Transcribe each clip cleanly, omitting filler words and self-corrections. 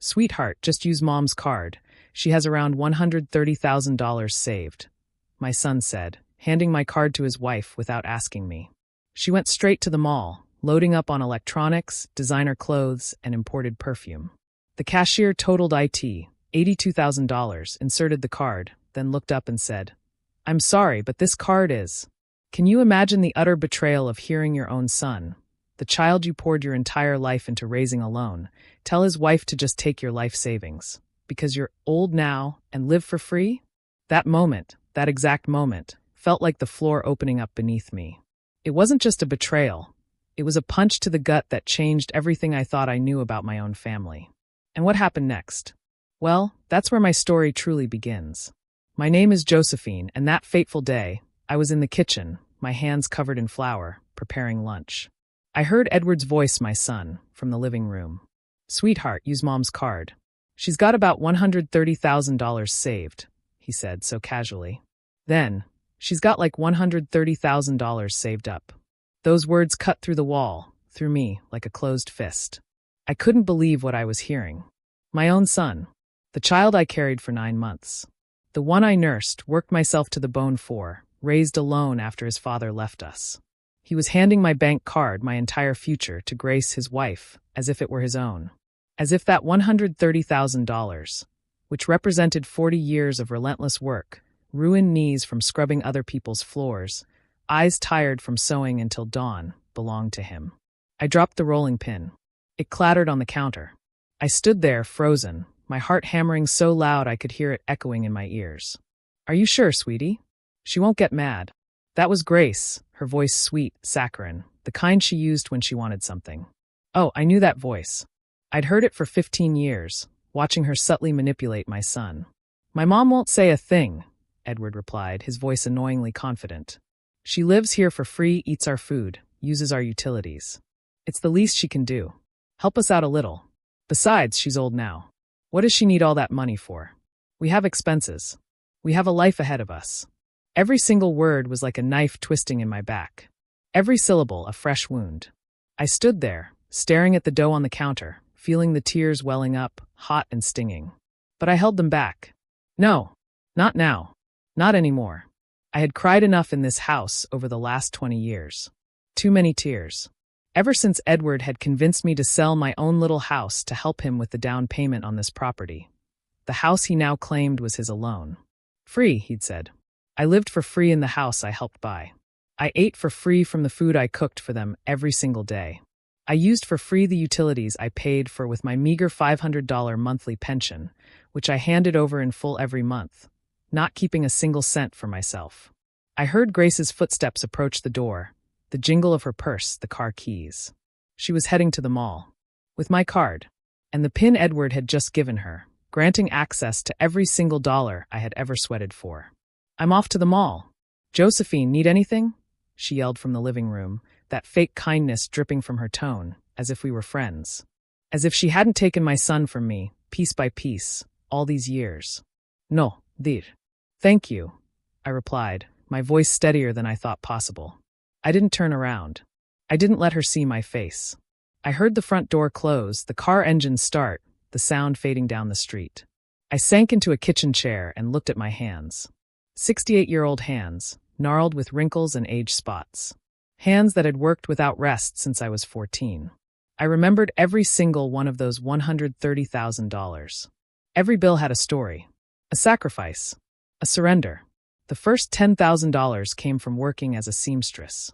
Sweetheart, just use Mom's card. She has around $130,000 saved, my son said, handing my card to his wife without asking me. She went straight to the mall, loading up on electronics, designer clothes, and imported perfume. The cashier totaled $82,000, inserted the card, then looked up and said, "I'm sorry, but this card is..." Can you imagine the utter betrayal of hearing your own son, the child you poured your entire life into raising alone, tell his wife to just take your life savings, because you're old now and live for free? That moment, that exact moment, felt like the floor opening up beneath me. It wasn't just a betrayal. It was a punch to the gut that changed everything I thought I knew about my own family. And what happened next? Well, that's where my story truly begins. My name is Josephine, and that fateful day, I was in the kitchen, my hands covered in flour, preparing lunch. I heard Edward's voice, my son, from the living room. "Sweetheart, use Mom's card. She's got about $130,000 saved," he said so casually. Then, "She's got like $130,000 saved up." Those words cut through the wall, through me, like a closed fist. I couldn't believe what I was hearing. My own son, the child I carried for 9 months, the one I nursed, worked myself to the bone for, raised alone after his father left us. He was handing my bank card, my entire future, to Grace, his wife, as if it were his own. As if that $130,000, which represented 40 years of relentless work, ruined knees from scrubbing other people's floors, eyes tired from sewing until dawn, belonged to him. I dropped the rolling pin. It clattered on the counter. I stood there, frozen, my heart hammering so loud I could hear it echoing in my ears. "Are you sure, sweetie? She won't get mad." That was Grace, her voice sweet, saccharine, the kind she used when she wanted something. Oh, I knew that voice. I'd heard it for 15 years, watching her subtly manipulate my son. "My mom won't say a thing," Edward replied, his voice annoyingly confident. "She lives here for free, eats our food, uses our utilities. It's the least she can do. Help us out a little. Besides, she's old now. What does she need all that money for? We have expenses. We have a life ahead of us." Every single word was like a knife twisting in my back. Every syllable a fresh wound. I stood there, staring at the dough on the counter, feeling the tears welling up, hot and stinging. But I held them back. No, not now. Not anymore. I had cried enough in this house over the last 20 years. Too many tears. Ever since Edward had convinced me to sell my own little house to help him with the down payment on this property. The house he now claimed was his alone. Free, he'd said. I lived for free in the house I helped buy. I ate for free from the food I cooked for them every single day. I used for free the utilities I paid for with my meager $500 monthly pension, which I handed over in full every month, not keeping a single cent for myself. I heard Grace's footsteps approach the door, the jingle of her purse, the car keys. She was heading to the mall. With my card, and the pin Edward had just given her, granting access to every single dollar I had ever sweated for. "I'm off to the mall. Josephine, need anything?" she yelled from the living room, that fake kindness dripping from her tone, as if we were friends. As if she hadn't taken my son from me, piece by piece, all these years. "No, dir. Thank you," I replied, my voice steadier than I thought possible. I didn't turn around. I didn't let her see my face. I heard the front door close, the car engine start, the sound fading down the street. I sank into a kitchen chair and looked at my hands. 68-year-old hands, gnarled with wrinkles and age spots. Hands that had worked without rest since I was 14. I remembered every single one of those $130,000. Every bill had a story. A sacrifice. A surrender. The first $10,000 came from working as a seamstress.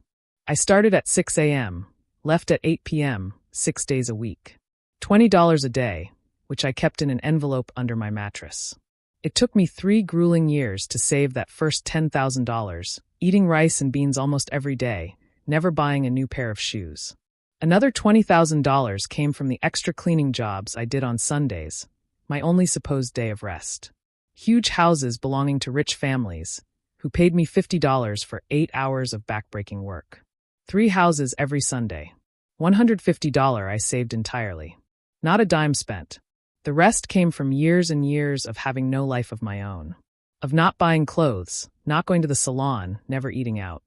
I started at 6 a.m., left at 8 p.m., 6 days a week. $20 a day, which I kept in an envelope under my mattress. It took me 3 grueling years to save that first $10,000, eating rice and beans almost every day, never buying a new pair of shoes. Another $20,000 came from the extra cleaning jobs I did on Sundays, my only supposed day of rest. Huge houses belonging to rich families, who paid me $50 for 8 hours of backbreaking work. 3 houses every Sunday. $150 I saved entirely. Not a dime spent. The rest came from years and years of having no life of my own. Of not buying clothes, not going to the salon, never eating out.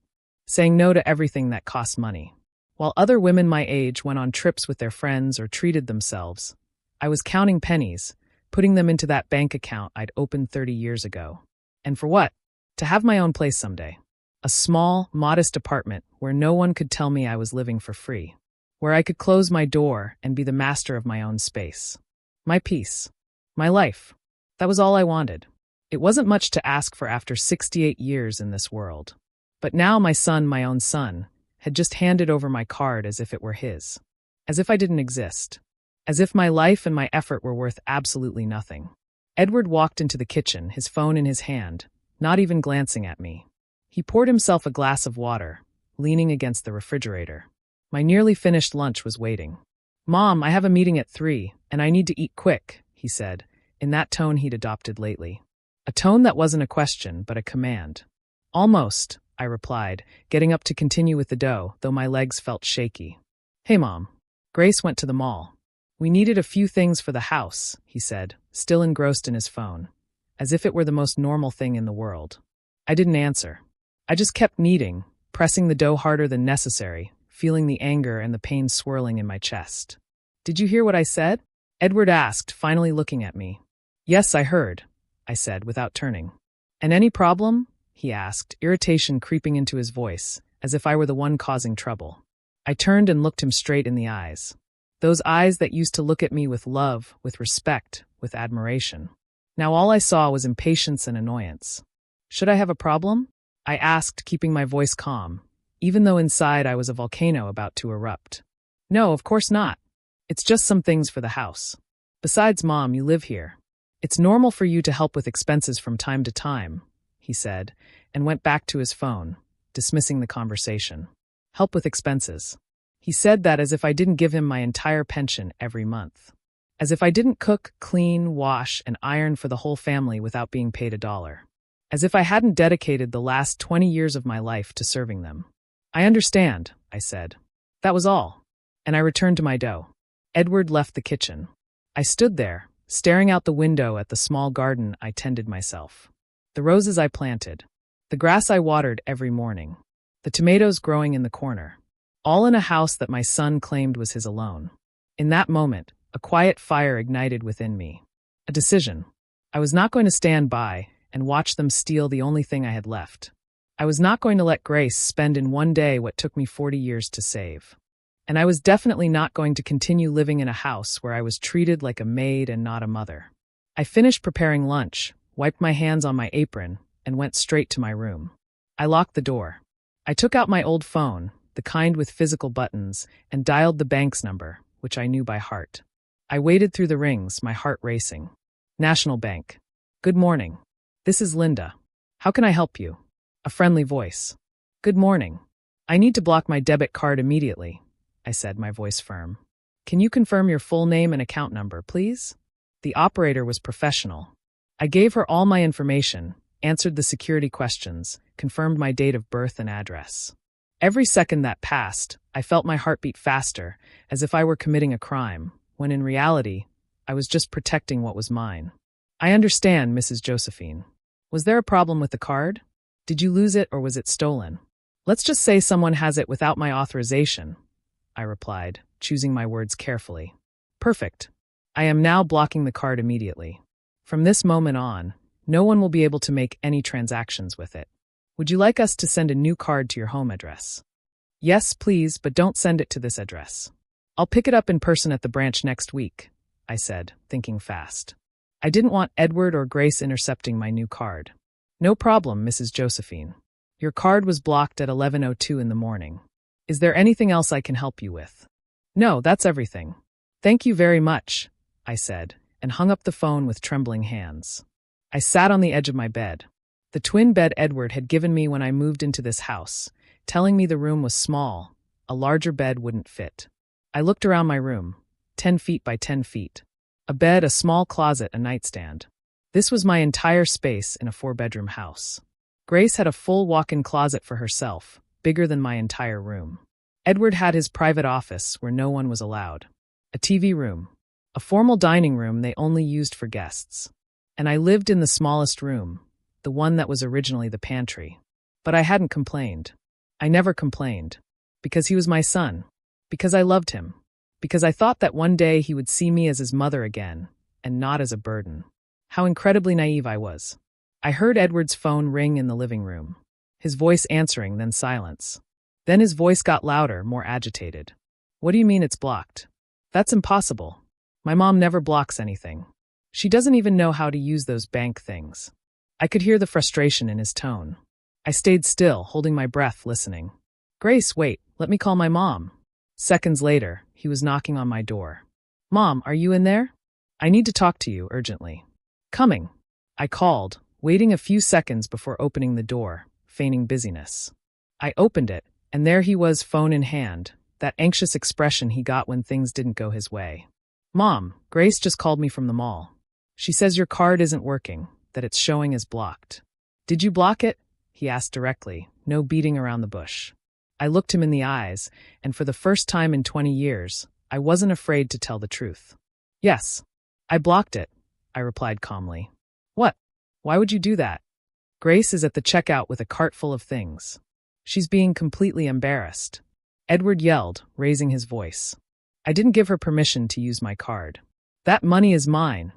Saying no to everything that cost money. While other women my age went on trips with their friends or treated themselves, I was counting pennies, putting them into that bank account I'd opened 30 years ago. And for what? To have my own place someday. A small, modest apartment where no one could tell me I was living for free. Where I could close my door and be the master of my own space. My peace. My life. That was all I wanted. It wasn't much to ask for after 68 years in this world. But now my son, my own son, had just handed over my card as if it were his. As if I didn't exist. As if my life and my effort were worth absolutely nothing. Edward walked into the kitchen, his phone in his hand, not even glancing at me. He poured himself a glass of water, leaning against the refrigerator. My nearly finished lunch was waiting. "Mom, I have a meeting at 3, and I need to eat quick," he said, in that tone he'd adopted lately. A tone that wasn't a question, but a command. "Almost," I replied, getting up to continue with the dough, though my legs felt shaky. "Hey, Mom. Grace went to the mall. We needed a few things for the house," he said, still engrossed in his phone, as if it were the most normal thing in the world. I didn't answer. I just kept kneading, pressing the dough harder than necessary, feeling the anger and the pain swirling in my chest. "Did you hear what I said?" Edward asked, finally looking at me. "Yes, I heard," I said, without turning. "And any problem?" he asked, irritation creeping into his voice, as if I were the one causing trouble. I turned and looked him straight in the eyes. Those eyes that used to look at me with love, with respect, with admiration. Now all I saw was impatience and annoyance. "Should I have a problem?" I asked, keeping my voice calm, even though inside I was a volcano about to erupt. "No, of course not. It's just some things for the house. Besides, Mom, you live here. It's normal for you to help with expenses from time to time," he said, and went back to his phone, dismissing the conversation. Help with expenses. He said that as if I didn't give him my entire pension every month. As if I didn't cook, clean, wash, and iron for the whole family without being paid $1. As if I hadn't dedicated the last 20 years of my life to serving them. "I understand," I said. That was all. And I returned to my dough. Edward left the kitchen. I stood there, staring out the window at the small garden I tended myself. The roses I planted. The grass I watered every morning. The tomatoes growing in the corner. All in a house that my son claimed was his alone. In that moment, a quiet fire ignited within me. A decision. I was not going to stand by and watch them steal the only thing I had left. I was not going to let Grace spend in one day what took me 40 years to save. And I was definitely not going to continue living in a house where I was treated like a maid and not a mother. I finished preparing lunch, wiped my hands on my apron, and went straight to my room. I locked the door. I took out my old phone, the kind with physical buttons, and dialed the bank's number, which I knew by heart. I waded through the rings, my heart racing. National Bank. "Good morning. This is Linda. How can I help you?" A friendly voice. "Good morning. I need to block my debit card immediately," I said, my voice firm. "Can you confirm your full name and account number, please?" The operator was professional. I gave her all my information, answered the security questions, confirmed my date of birth and address. Every second that passed, I felt my heart beat faster, as if I were committing a crime, when in reality, I was just protecting what was mine. "I understand, Mrs. Josephine. Was there a problem with the card? Did you lose it or was it stolen?" "Let's just say someone has it without my authorization," I replied, choosing my words carefully. "Perfect. I am now blocking the card immediately. From this moment on, no one will be able to make any transactions with it. Would you like us to send a new card to your home address?" "Yes, please, but don't send it to this address. I'll pick it up in person at the branch next week," I said, thinking fast. I didn't want Edward or Grace intercepting my new card. "No problem, Mrs. Josephine. Your card was blocked at 11:02 in the morning. Is there anything else I can help you with?" "No, that's everything. Thank you very much," I said, and hung up the phone with trembling hands. I sat on the edge of my bed. The twin bed Edward had given me when I moved into this house, telling me the room was small, a larger bed wouldn't fit. I looked around my room, 10 feet by 10 feet. A bed, a small closet, a nightstand. This was my entire space in a 4-bedroom house. Grace had a full walk-in closet for herself, bigger than my entire room. Edward had his private office where no one was allowed. A TV room. A formal dining room they only used for guests. And I lived in the smallest room, the one that was originally the pantry. But I hadn't complained. I never complained. Because he was my son. Because I loved him. Because I thought that one day he would see me as his mother again, and not as a burden. How incredibly naive I was. I heard Edward's phone ring in the living room. His voice answering, then silence. Then his voice got louder, more agitated. What do you mean it's blocked? That's impossible. My mom never blocks anything. She doesn't even know how to use those bank things. I could hear the frustration in his tone. I stayed still, holding my breath, listening. Grace, wait, let me call my mom. Seconds later, he was knocking on my door. Mom, are you in there? I need to talk to you, urgently. Coming. I called, waiting a few seconds before opening the door, feigning busyness. I opened it, and there he was, phone in hand, that anxious expression he got when things didn't go his way. Mom, Grace just called me from the mall. She says your card isn't working, that it's showing as blocked. Did you block it? He asked directly, no beating around the bush. I looked him in the eyes, and for the first time in 20 years, I wasn't afraid to tell the truth. Yes, I blocked it, I replied calmly. What? Why would you do that? Grace is at the checkout with a cart full of things. She's being completely embarrassed. Edward yelled, raising his voice. I didn't give her permission to use my card. That money is mine,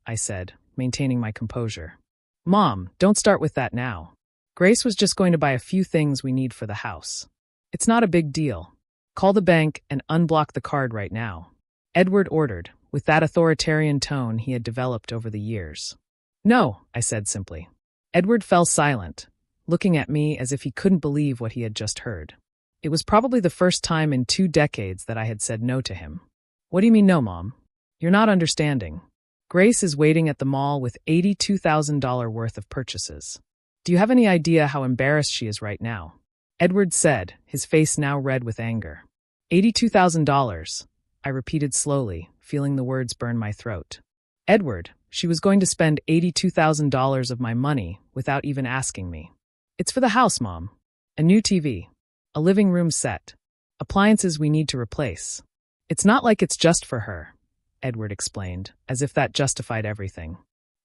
I said, maintaining my composure. Mom, don't start with that now. Grace was just going to buy a few things we need for the house. It's not a big deal. Call the bank and unblock the card right now. Edward ordered, with that authoritarian tone he had developed over the years. No, I said simply. Edward fell silent, looking at me as if he couldn't believe what he had just heard. It was probably the first time in 2 decades that I had said no to him. What do you mean no, Mom? You're not understanding. Grace is waiting at the mall with $82,000 worth of purchases. Do you have any idea how embarrassed she is right now? Edward said, his face now red with anger. $82,000, I repeated slowly, feeling the words burn my throat. Edward, she was going to spend $82,000 of my money without even asking me. It's for the house, Mom. A new TV. A living room set. Appliances we need to replace. It's not like it's just for her, Edward explained, as if that justified everything.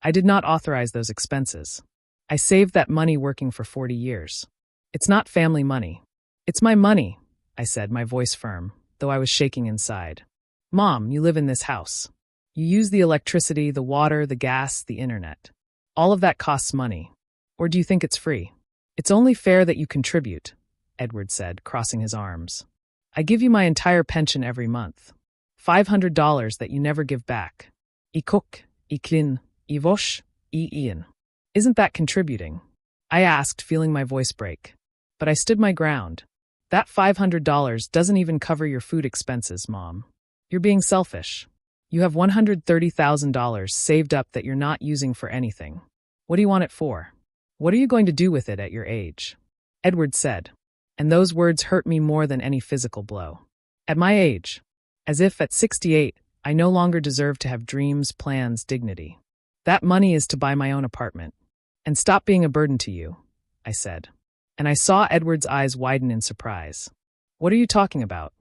I did not authorize those expenses. I saved that money working for 40 years. It's not family money. It's my money, I said, my voice firm, though I was shaking inside. Mom, you live in this house. You use the electricity, the water, the gas, the internet. All of that costs money. Or do you think it's free? It's only fair that you contribute, Edward said, crossing his arms. I give you my entire pension every month. $500 that you never give back. I cook, I clean, I wash, I eat. Isn't that contributing? I asked, feeling my voice break. But I stood my ground. That $500 doesn't even cover your food expenses, Mom. You're being selfish. You have $130,000 saved up that you're not using for anything. What do you want it for? What are you going to do with it at your age? Edward said. And those words hurt me more than any physical blow. At my age. As if at 68, I no longer deserve to have dreams, plans, dignity. That money is to buy my own apartment. And stop being a burden to you, I said. And I saw Edward's eyes widen in surprise. What are you talking about?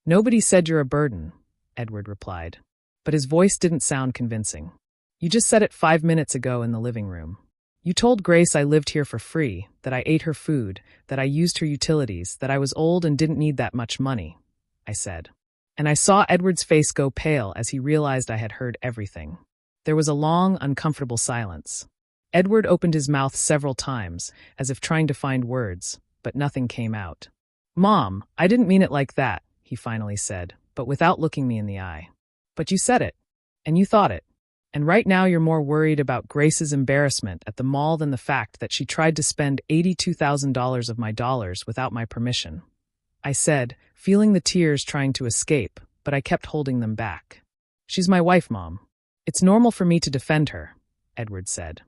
Nobody said you're a burden, Edward replied. But his voice didn't sound convincing. You just said it 5 minutes ago in the living room. You told Grace I lived here for free, that I ate her food, that I used her utilities, that I was old and didn't need that much money, I said. And I saw Edward's face go pale as he realized I had heard everything. There was a long, uncomfortable silence. Edward opened his mouth several times, as if trying to find words, but nothing came out. Mom, I didn't mean it like that, he finally said, but without looking me in the eye. But you said it. And you thought it. And right now you're more worried about Grace's embarrassment at the mall than the fact that she tried to spend $82,000 of my dollars without my permission. I said, feeling the tears trying to escape, but I kept holding them back. She's my wife, Mom. It's normal for me to defend her, Edward said.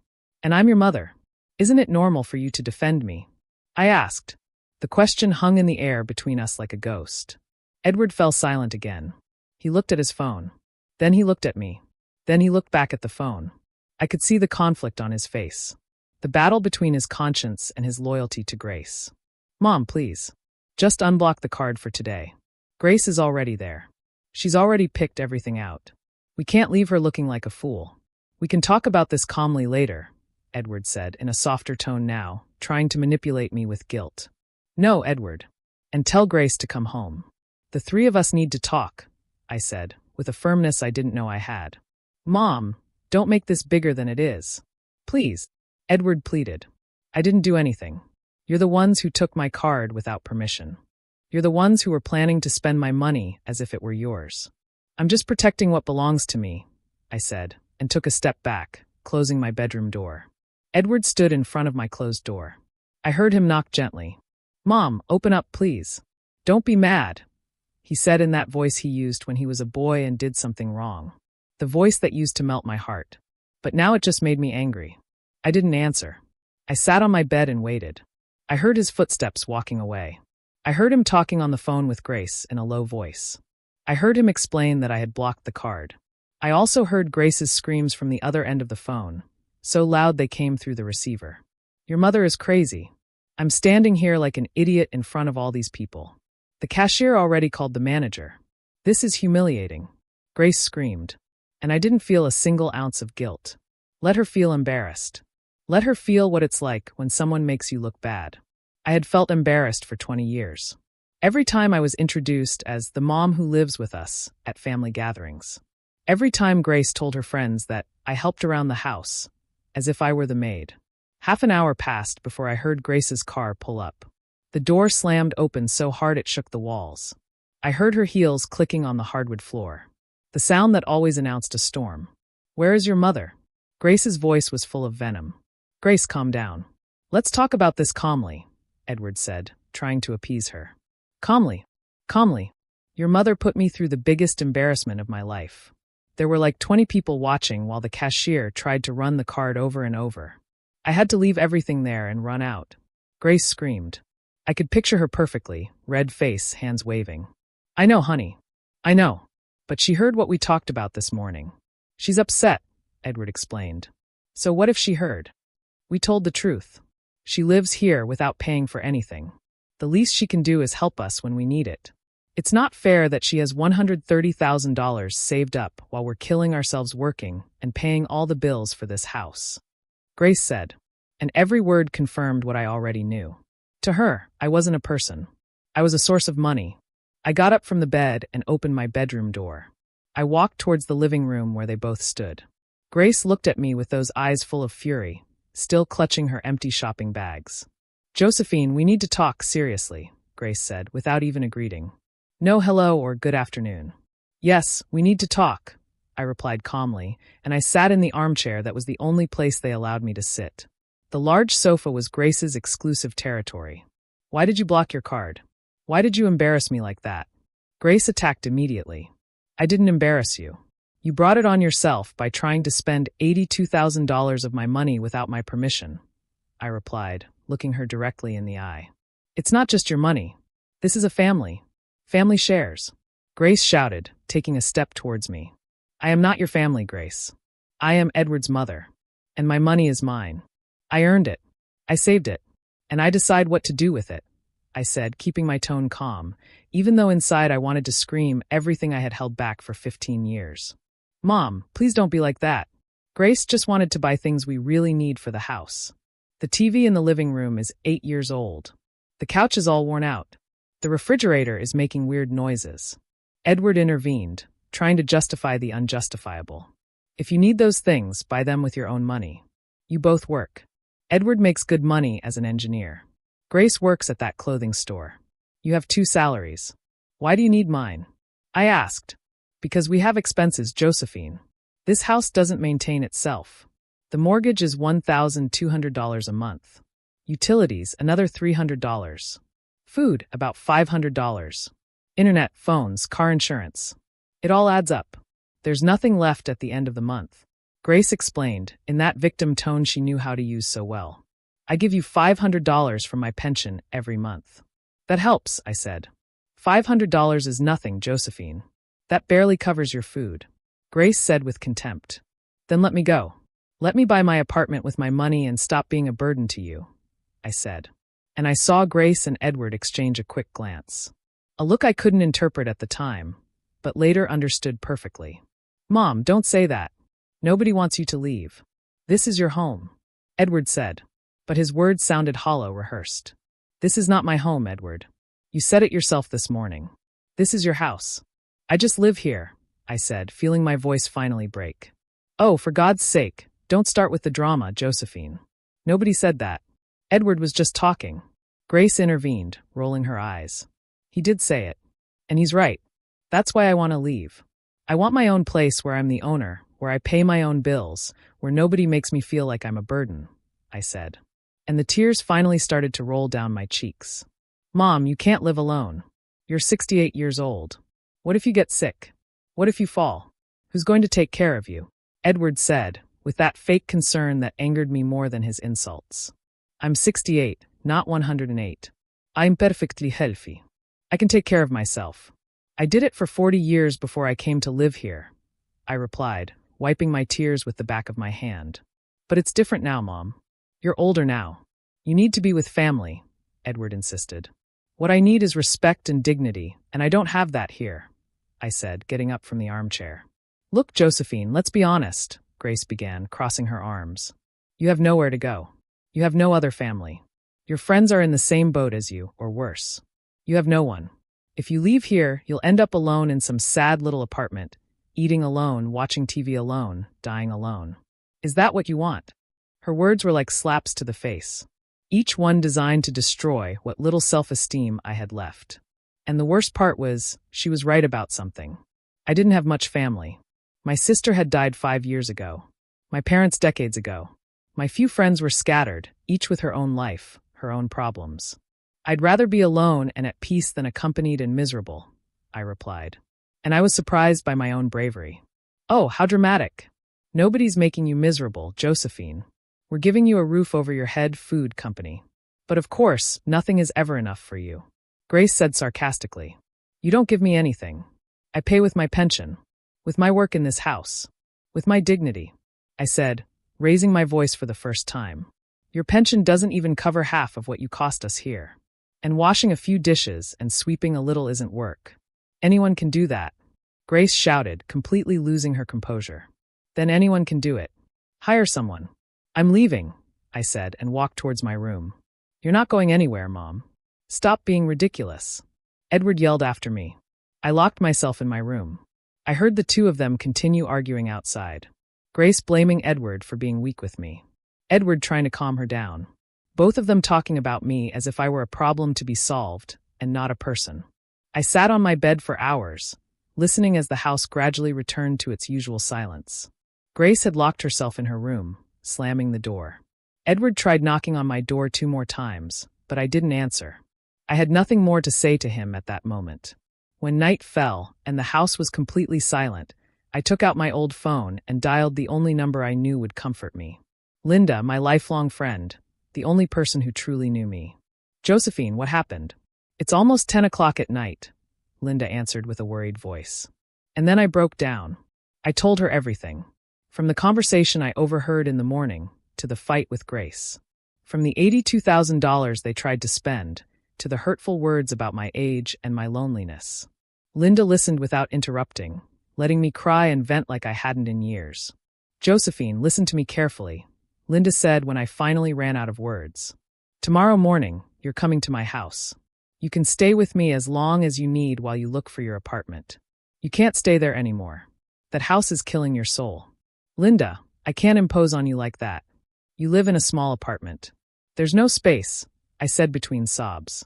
And I'm your mother. Isn't it normal for you to defend me? I asked. The question hung in the air between us like a ghost. Edward fell silent again. He looked at his phone. Then he looked at me. Then he looked back at the phone. I could see the conflict on his face. The battle between his conscience and his loyalty to Grace. Mom, please. Just unblock the card for today. Grace is already there. She's already picked everything out. We can't leave her looking like a fool. We can talk about this calmly later, Edward said in a softer tone now, trying to manipulate me with guilt. No, Edward. And tell Grace to come home. The 3 of us need to talk, I said, with a firmness I didn't know I had. Mom, don't make this bigger than it is. Please, Edward pleaded. I didn't do anything. You're the ones who took my card without permission. You're the ones who were planning to spend my money as if it were yours. I'm just protecting what belongs to me, I said, and took a step back, closing my bedroom door. Edward stood in front of my closed door. I heard him knock gently. Mom, open up, please. Don't be mad, he said in that voice he used when he was a boy and did something wrong. The voice that used to melt my heart. But now it just made me angry. I didn't answer. I sat on my bed and waited. I heard his footsteps walking away. I heard him talking on the phone with Grace in a low voice. I heard him explain that I had blocked the card. I also heard Grace's screams from the other end of the phone, so loud they came through the receiver. Your mother is crazy. I'm standing here like an idiot in front of all these people. The cashier already called the manager. This is humiliating. Grace screamed, and I didn't feel a single ounce of guilt. Let her feel embarrassed. Let her feel what it's like when someone makes you look bad. I had felt embarrassed for 20 years. Every time I was introduced as the mom who lives with us at family gatherings. Every time Grace told her friends that I helped around the house, as if I were the maid. Half an hour passed before I heard Grace's car pull up. The door slammed open so hard it shook the walls. I heard her heels clicking on the hardwood floor. The sound that always announced a storm. Where is your mother? Grace's voice was full of venom. Grace, calm down. Let's talk about this calmly, Edward said, trying to appease her. Calmly. Calmly. Your mother put me through the biggest embarrassment of my life. There were like 20 people watching while the cashier tried to run the card over and over. I had to leave everything there and run out. Grace screamed. I could picture her perfectly, red face, hands waving. I know, honey. I know. But she heard what we talked about this morning. She's upset, Edward explained. So what if she heard? We told the truth. She lives here without paying for anything. The least she can do is help us when we need it. It's not fair that she has $130,000 saved up while we're killing ourselves working and paying all the bills for this house. Grace said, and every word confirmed what I already knew. To her, I wasn't a person. I was a source of money. I got up from the bed and opened my bedroom door. I walked towards the living room where they both stood. Grace looked at me with those eyes full of fury, still clutching her empty shopping bags. Josephine, we need to talk seriously, Grace said, without even a greeting. No hello or good afternoon. Yes, we need to talk, I replied calmly, and I sat in the armchair that was the only place they allowed me to sit. The large sofa was Grace's exclusive territory. Why did you block your card? Why did you embarrass me like that? Grace attacked immediately. I didn't embarrass you. You brought it on yourself by trying to spend $82,000 of my money without my permission, I replied, looking her directly in the eye. It's not just your money. This is a family. Family shares. Grace shouted, taking a step towards me. I am not your family, Grace. I am Edward's mother. And my money is mine. I earned it. I saved it. And I decide what to do with it, I said, keeping my tone calm, even though inside I wanted to scream everything I had held back for 15 years. Mom, please don't be like that. Grace just wanted to buy things we really need for the house. The TV in the living room is 8 years old. The couch is all worn out. The refrigerator is making weird noises. Edward intervened, trying to justify the unjustifiable. If you need those things, buy them with your own money. You both work. Edward makes good money as an engineer. Grace works at that clothing store. You have 2 salaries. Why do you need mine? I asked. Because we have expenses, Josephine. This house doesn't maintain itself. The mortgage is $1,200 a month. Utilities, another $300. Food, about $500. Internet, phones, car insurance. It all adds up. There's nothing left at the end of the month. Grace explained, in that victim tone she knew how to use so well. I give you $500 from my pension every month. That helps, I said. $500 is nothing, Josephine. That barely covers your food. Grace said with contempt. Then let me go. Let me buy my apartment with my money and stop being a burden to you, I said. And I saw Grace and Edward exchange a quick glance. A look I couldn't interpret at the time, but later understood perfectly. Mom, don't say that. Nobody wants you to leave. This is your home, Edward said, but his words sounded hollow, rehearsed. This is not my home, Edward. You said it yourself this morning. This is your house. I just live here, I said, feeling my voice finally break. Oh, for God's sake, don't start with the drama, Josephine. Nobody said that. Edward was just talking. Grace intervened, rolling her eyes. He did say it. And he's right. That's why I want to leave. I want my own place where I'm the owner, where I pay my own bills, where nobody makes me feel like I'm a burden, I said. And the tears finally started to roll down my cheeks. Mom, you can't live alone. You're 68 years old. What if you get sick? What if you fall? Who's going to take care of you? Edward said, with that fake concern that angered me more than his insults. I'm 68, not 108. I'm perfectly healthy. I can take care of myself. I did it for 40 years before I came to live here, I replied, wiping my tears with the back of my hand. But it's different now, Mom. You're older now. You need to be with family, Edward insisted. What I need is respect and dignity, and I don't have that here, I said, getting up from the armchair. Look, Josephine, let's be honest, Grace began, crossing her arms. You have nowhere to go. You have no other family. Your friends are in the same boat as you, or worse. You have no one. If you leave here, you'll end up alone in some sad little apartment, eating alone, watching TV alone, dying alone. Is that what you want? Her words were like slaps to the face, each one designed to destroy what little self-esteem I had left. And the worst part was, she was right about something. I didn't have much family. My sister had died 5 years ago. My parents decades ago. My few friends were scattered, each with her own life, her own problems. I'd rather be alone and at peace than accompanied and miserable, I replied. And I was surprised by my own bravery. Oh, how dramatic. Nobody's making you miserable, Josephine. We're giving you a roof over your head, food company. But of course, nothing is ever enough for you. Grace said sarcastically. You don't give me anything. I pay with my pension, with my work in this house, with my dignity, I said, raising my voice for the first time. Your pension doesn't even cover half of what you cost us here. And washing a few dishes and sweeping a little isn't work. Anyone can do that. Grace shouted, completely losing her composure. Then anyone can do it. Hire someone. I'm leaving, I said, and walked towards my room. You're not going anywhere, Mom. Stop being ridiculous. Edward yelled after me. I locked myself in my room. I heard the two of them continue arguing outside. Grace blaming Edward for being weak with me. Edward trying to calm her down. Both of them talking about me as if I were a problem to be solved, and not a person. I sat on my bed for hours, listening as the house gradually returned to its usual silence. Grace had locked herself in her room, slamming the door. Edward tried knocking on my door 2 more times, but I didn't answer. I had nothing more to say to him at that moment. When night fell, and the house was completely silent, I took out my old phone and dialed the only number I knew would comfort me. Linda, my lifelong friend, the only person who truly knew me. Josephine, what happened? It's almost 10 o'clock at night, Linda answered with a worried voice. And then I broke down. I told her everything. From the conversation I overheard in the morning, to the fight with Grace. From the $82,000 they tried to spend, to the hurtful words about my age and my loneliness. Linda listened without interrupting, letting me cry and vent like I hadn't in years. Josephine, listen to me carefully, Linda said when I finally ran out of words. Tomorrow morning, you're coming to my house. You can stay with me as long as you need while you look for your apartment. You can't stay there anymore. That house is killing your soul. Linda, I can't impose on you like that. You live in a small apartment. There's no space, I said between sobs.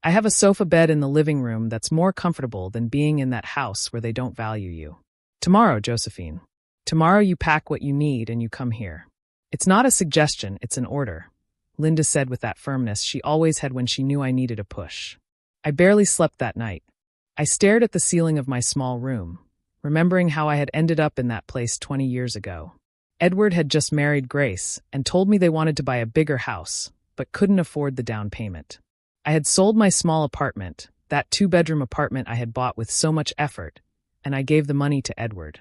I have a sofa bed in the living room that's more comfortable than being in that house where they don't value you. Tomorrow, Josephine. Tomorrow you pack what you need and you come here. It's not a suggestion, it's an order, Linda said with that firmness she always had when she knew I needed a push. I barely slept that night. I stared at the ceiling of my small room, remembering how I had ended up in that place 20 years ago. Edward had just married Grace and told me they wanted to buy a bigger house, but couldn't afford the down payment. I had sold my small apartment, that 2-bedroom apartment I had bought with so much effort, and I gave the money to Edward.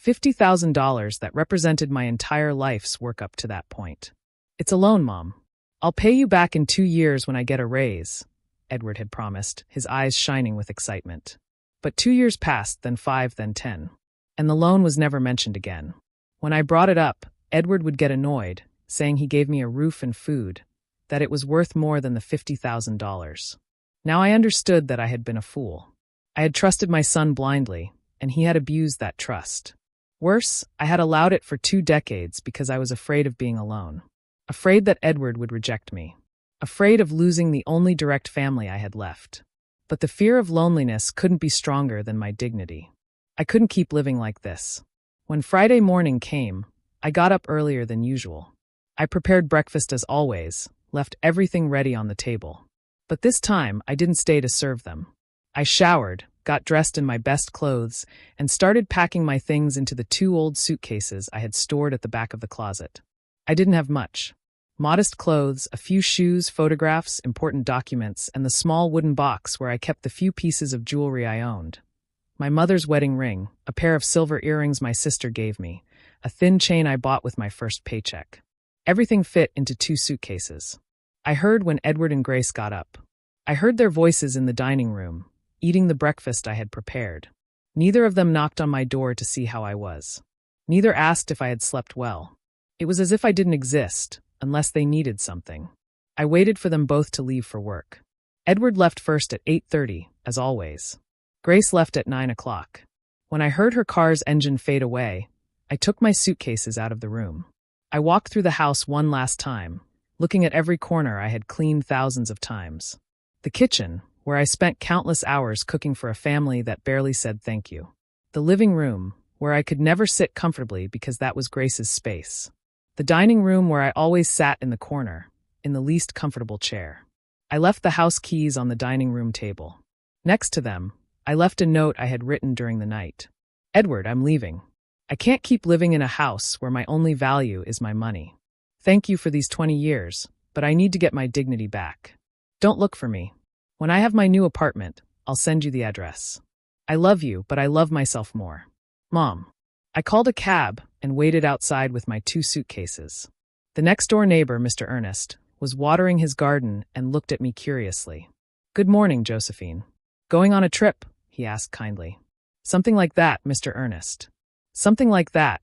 $50,000 that represented my entire life's work up to that point. It's a loan, Mom. I'll pay you back in 2 years when I get a raise, Edward had promised, his eyes shining with excitement. But 2 years passed, then 5, then 10. And the loan was never mentioned again. When I brought it up, Edward would get annoyed, saying he gave me a roof and food, that it was worth more than the $50,000. Now I understood that I had been a fool. I had trusted my son blindly, and he had abused that trust. Worse, I had allowed it for 2 decades because I was afraid of being alone. Afraid that Edward would reject me. Afraid of losing the only direct family I had left. But the fear of loneliness couldn't be stronger than my dignity. I couldn't keep living like this. When Friday morning came, I got up earlier than usual. I prepared breakfast as always, left everything ready on the table. But this time, I didn't stay to serve them. I showered, got dressed in my best clothes, and started packing my things into the 2 old suitcases I had stored at the back of the closet. I didn't have much. Modest clothes, a few shoes, photographs, important documents, and the small wooden box where I kept the few pieces of jewelry I owned. My mother's wedding ring, a pair of silver earrings my sister gave me, a thin chain I bought with my first paycheck. Everything fit into 2 suitcases. I heard when Edward and Grace got up. I heard their voices in the dining room, eating the breakfast I had prepared. Neither of them knocked on my door to see how I was. Neither asked if I had slept well. It was as if I didn't exist, unless they needed something. I waited for them both to leave for work. Edward left first at 8:30, as always. Grace left at 9 o'clock. When I heard her car's engine fade away, I took my suitcases out of the room. I walked through the house one last time, looking at every corner I had cleaned thousands of times. The kitchen, where I spent countless hours cooking for a family that barely said thank you. The living room, where I could never sit comfortably because that was Grace's space. The dining room where I always sat in the corner, in the least comfortable chair. I left the house keys on the dining room table. Next to them, I left a note I had written during the night. Edward, I'm leaving. I can't keep living in a house where my only value is my money. Thank you for these 20 years, but I need to get my dignity back. Don't look for me. When I have my new apartment, I'll send you the address. I love you, but I love myself more. Mom. I called a cab and waited outside with my 2 suitcases. The next-door neighbor, Mr. Ernest, was watering his garden and looked at me curiously. Good morning, Josephine. Going on a trip? He asked kindly. Something like that, Mr. Ernest. Something like that,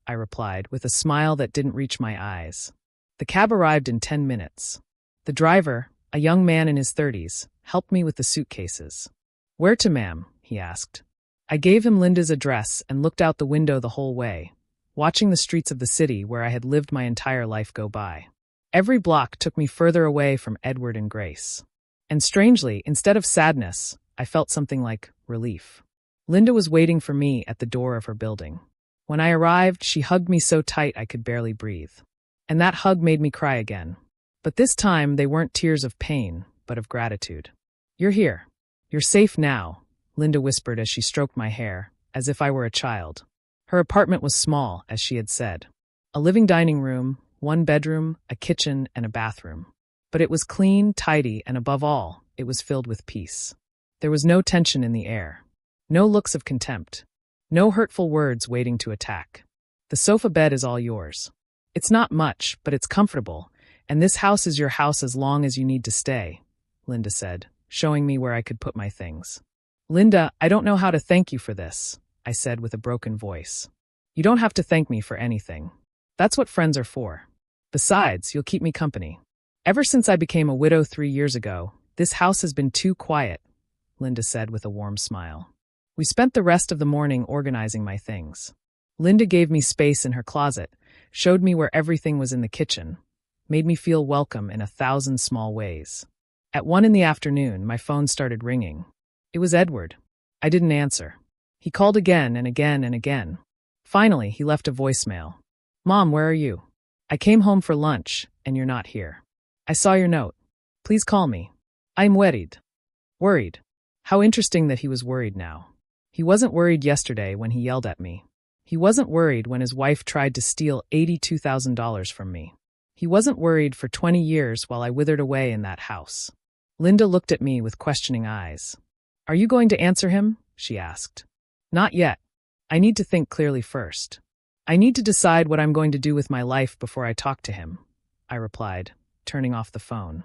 I replied, with a smile that didn't reach my eyes. The cab arrived in 10 minutes. The driver, a young man in his 30s, helped me with the suitcases. Where to, ma'am? He asked. I gave him Linda's address and looked out the window the whole way, watching the streets of the city where I had lived my entire life go by. Every block took me further away from Edward and Grace. And strangely, instead of sadness, I felt something like relief. Linda was waiting for me at the door of her building. When I arrived, she hugged me so tight I could barely breathe. And that hug made me cry again. But this time, they weren't tears of pain, but of gratitude. You're here. You're safe now, Linda whispered as she stroked my hair, as if I were a child. Her apartment was small, as she had said. A living dining room, 1 bedroom, a kitchen, and a bathroom. But it was clean, tidy, and above all, it was filled with peace. There was no tension in the air. No looks of contempt. No hurtful words waiting to attack. The sofa bed is all yours. It's not much, but it's comfortable, and this house is your house as long as you need to stay, Linda said, showing me where I could put my things. Linda, I don't know how to thank you for this, I said with a broken voice. You don't have to thank me for anything. That's what friends are for. Besides, you'll keep me company. Ever since I became a widow 3 years ago, this house has been too quiet, Linda said with a warm smile. We spent the rest of the morning organizing my things. Linda gave me space in her closet, showed me where everything was in the kitchen, made me feel welcome in 1,000 small ways. At 1 in the afternoon, my phone started ringing. It was Edward. I didn't answer. He called again and again and again. Finally, he left a voicemail. Mom, where are you? I came home for lunch, and you're not here. I saw your note. Please call me. I'm worried. Worried. How interesting that he was worried now. He wasn't worried yesterday when he yelled at me. He wasn't worried when his wife tried to steal $82,000 from me. He wasn't worried for 20 years while I withered away in that house. Linda looked at me with questioning eyes. Are you going to answer him? She asked. Not yet. I need to think clearly first. I need to decide what I'm going to do with my life before I talk to him, I replied, turning off the phone.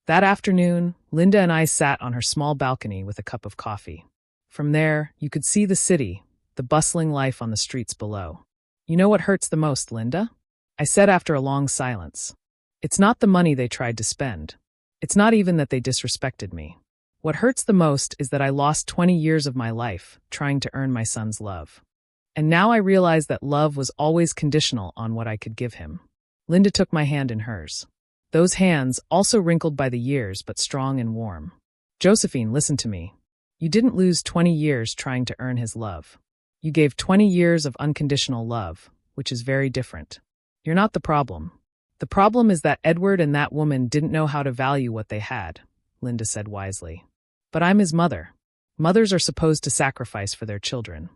That afternoon, Linda and I sat on her small balcony with a cup of coffee. From there, you could see the city, the bustling life on the streets below. You know what hurts the most, Linda? I said after a long silence. It's not the money they tried to spend. It's not even that they disrespected me. What hurts the most is that I lost 20 years of my life trying to earn my son's love. And now I realize that love was always conditional on what I could give him. Linda took my hand in hers. Those hands, also wrinkled by the years but strong and warm. Josephine, listen to me. You didn't lose 20 years trying to earn his love. You gave 20 years of unconditional love, which is very different. You're not the problem. The problem is that Edward and that woman didn't know how to value what they had, Linda said wisely. But I'm his mother. Mothers are supposed to sacrifice for their children.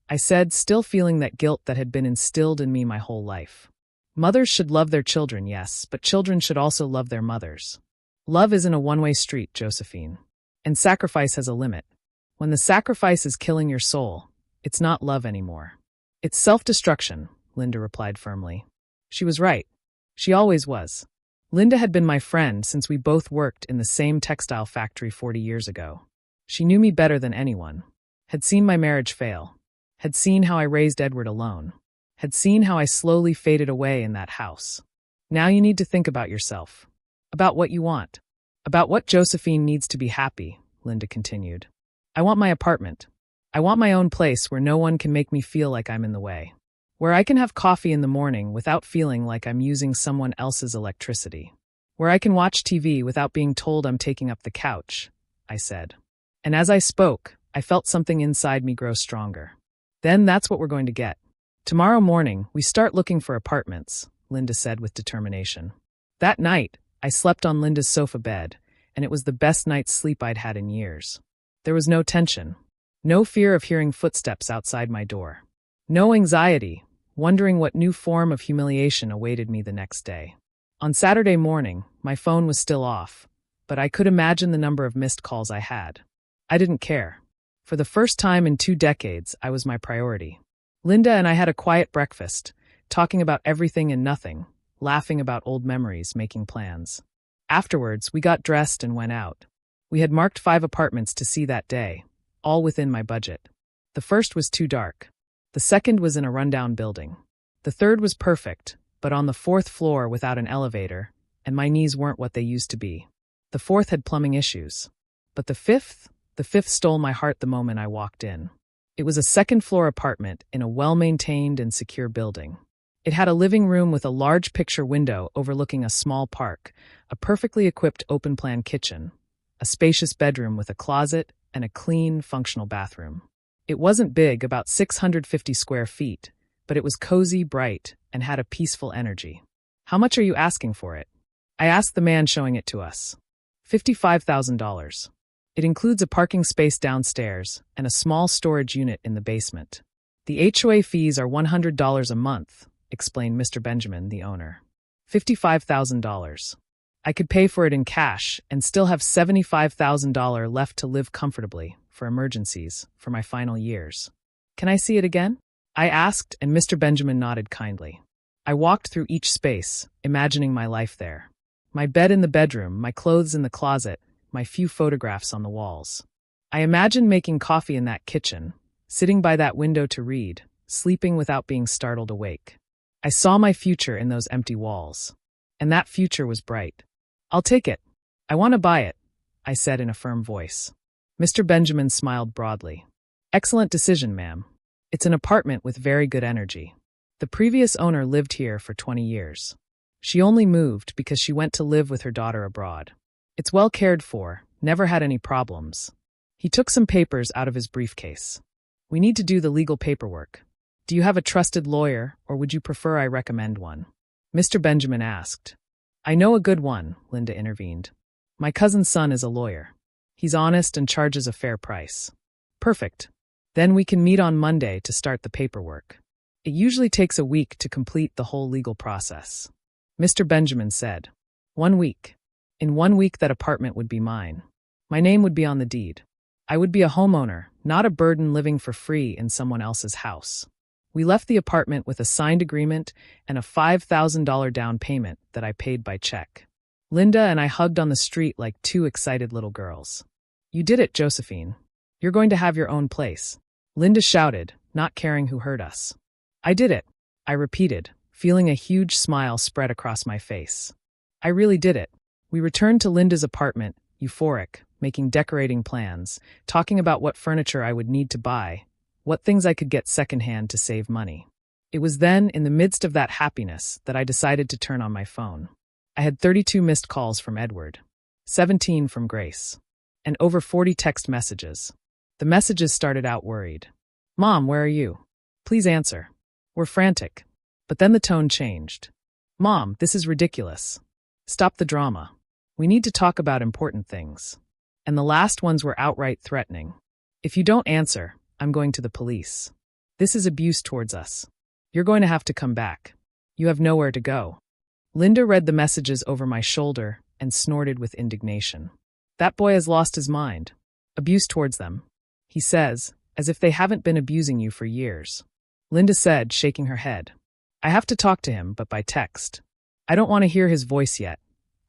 I said, still feeling that guilt that had been instilled in me my whole life. Mothers should love their children, yes, but children should also love their mothers. Love isn't a one-way street, Josephine. And sacrifice has a limit. When the sacrifice is killing your soul, it's not love anymore. It's self-destruction, Linda replied firmly. She was right. She always was. Linda had been my friend since we both worked in the same textile factory 40 years ago. She knew me better than anyone. Had seen my marriage fail. Had seen how I raised Edward alone. Had seen how I slowly faded away in that house. Now you need to think about yourself. About what you want. About what Josephine needs to be happy, Linda continued. I want my apartment. I want my own place where no one can make me feel like I'm in the way. Where I can have coffee in the morning without feeling like I'm using someone else's electricity. Where I can watch TV without being told I'm taking up the couch, I said. And as I spoke, I felt something inside me grow stronger. Then that's what we're going to get. Tomorrow morning, we start looking for apartments, Linda said with determination. That night, I slept on Linda's sofa bed, and it was the best night's sleep I'd had in years. There was no tension, no fear of hearing footsteps outside my door, no anxiety, wondering what new form of humiliation awaited me the next day. On Saturday morning, my phone was still off, but I could imagine the number of missed calls I had. I didn't care. For the first time in 2 decades, I was my priority. Linda and I had a quiet breakfast, talking about everything and nothing, laughing about old memories, making plans. Afterwards, we got dressed and went out. We had marked 5 apartments to see that day, all within my budget. The first was too dark. The second was in a rundown building. The third was perfect, but on the 4th floor without an elevator, and my knees weren't what they used to be. The 4th had plumbing issues. But the fifth stole my heart the moment I walked in. It was a 2nd-floor apartment in a well-maintained and secure building. It had a living room with a large picture window overlooking a small park, a perfectly equipped open-plan kitchen, a spacious bedroom with a closet, and a clean, functional bathroom. It wasn't big, about 650 square feet, but it was cozy, bright, and had a peaceful energy. How much are you asking for it? I asked the man showing it to us. $55,000. It includes a parking space downstairs and a small storage unit in the basement. The HOA fees are $100 a month, explained Mr. Benjamin, the owner. $55,000. I could pay for it in cash and still have $75,000 left to live comfortably, for emergencies, for my final years. Can I see it again? I asked, and Mr. Benjamin nodded kindly. I walked through each space, imagining my life there. My bed in the bedroom, my clothes in the closet, my few photographs on the walls. I imagined making coffee in that kitchen, sitting by that window to read, sleeping without being startled awake. I saw my future in those empty walls. And that future was bright. I'll take it. I want to buy it, I said in a firm voice. Mr. Benjamin smiled broadly. Excellent decision, ma'am. It's an apartment with very good energy. The previous owner lived here for 20 years. She only moved because she went to live with her daughter abroad. It's well cared for, never had any problems. He took some papers out of his briefcase. We need to do the legal paperwork. Do you have a trusted lawyer, or would you prefer I recommend one? Mr. Benjamin asked. I know a good one, Linda intervened. My cousin's son is a lawyer. He's honest and charges a fair price. Perfect. Then we can meet on Monday to start the paperwork. It usually takes a week to complete the whole legal process. Mr. Benjamin said. 1 week. In 1 week that apartment would be mine. My name would be on the deed. I would be a homeowner, not a burden living for free in someone else's house. We left the apartment with a signed agreement and a $5,000 down payment that I paid by check. Linda and I hugged on the street like 2 excited little girls. You did it, Josephine. You're going to have your own place. Linda shouted, not caring who heard us. I did it, I repeated, feeling a huge smile spread across my face. I really did it. We returned to Linda's apartment, euphoric, making decorating plans, talking about what furniture I would need to buy, what things I could get secondhand to save money. It was then, in the midst of that happiness, that I decided to turn on my phone. I had 32 missed calls from Edward, 17 from Grace, and over 40 text messages. The messages started out worried. "Mom, where are you? Please answer. We're frantic." But then the tone changed. "Mom, this is ridiculous. Stop the drama. We need to talk about important things." And the last ones were outright threatening. "If you don't answer, I'm going to the police. This is abuse towards us. You're going to have to come back. You have nowhere to go." Linda read the messages over my shoulder and snorted with indignation. "That boy has lost his mind. Abuse towards them, he says, as if they haven't been abusing you for years." Linda said, shaking her head. "I have to talk to him, but by text." "I don't want to hear his voice yet,"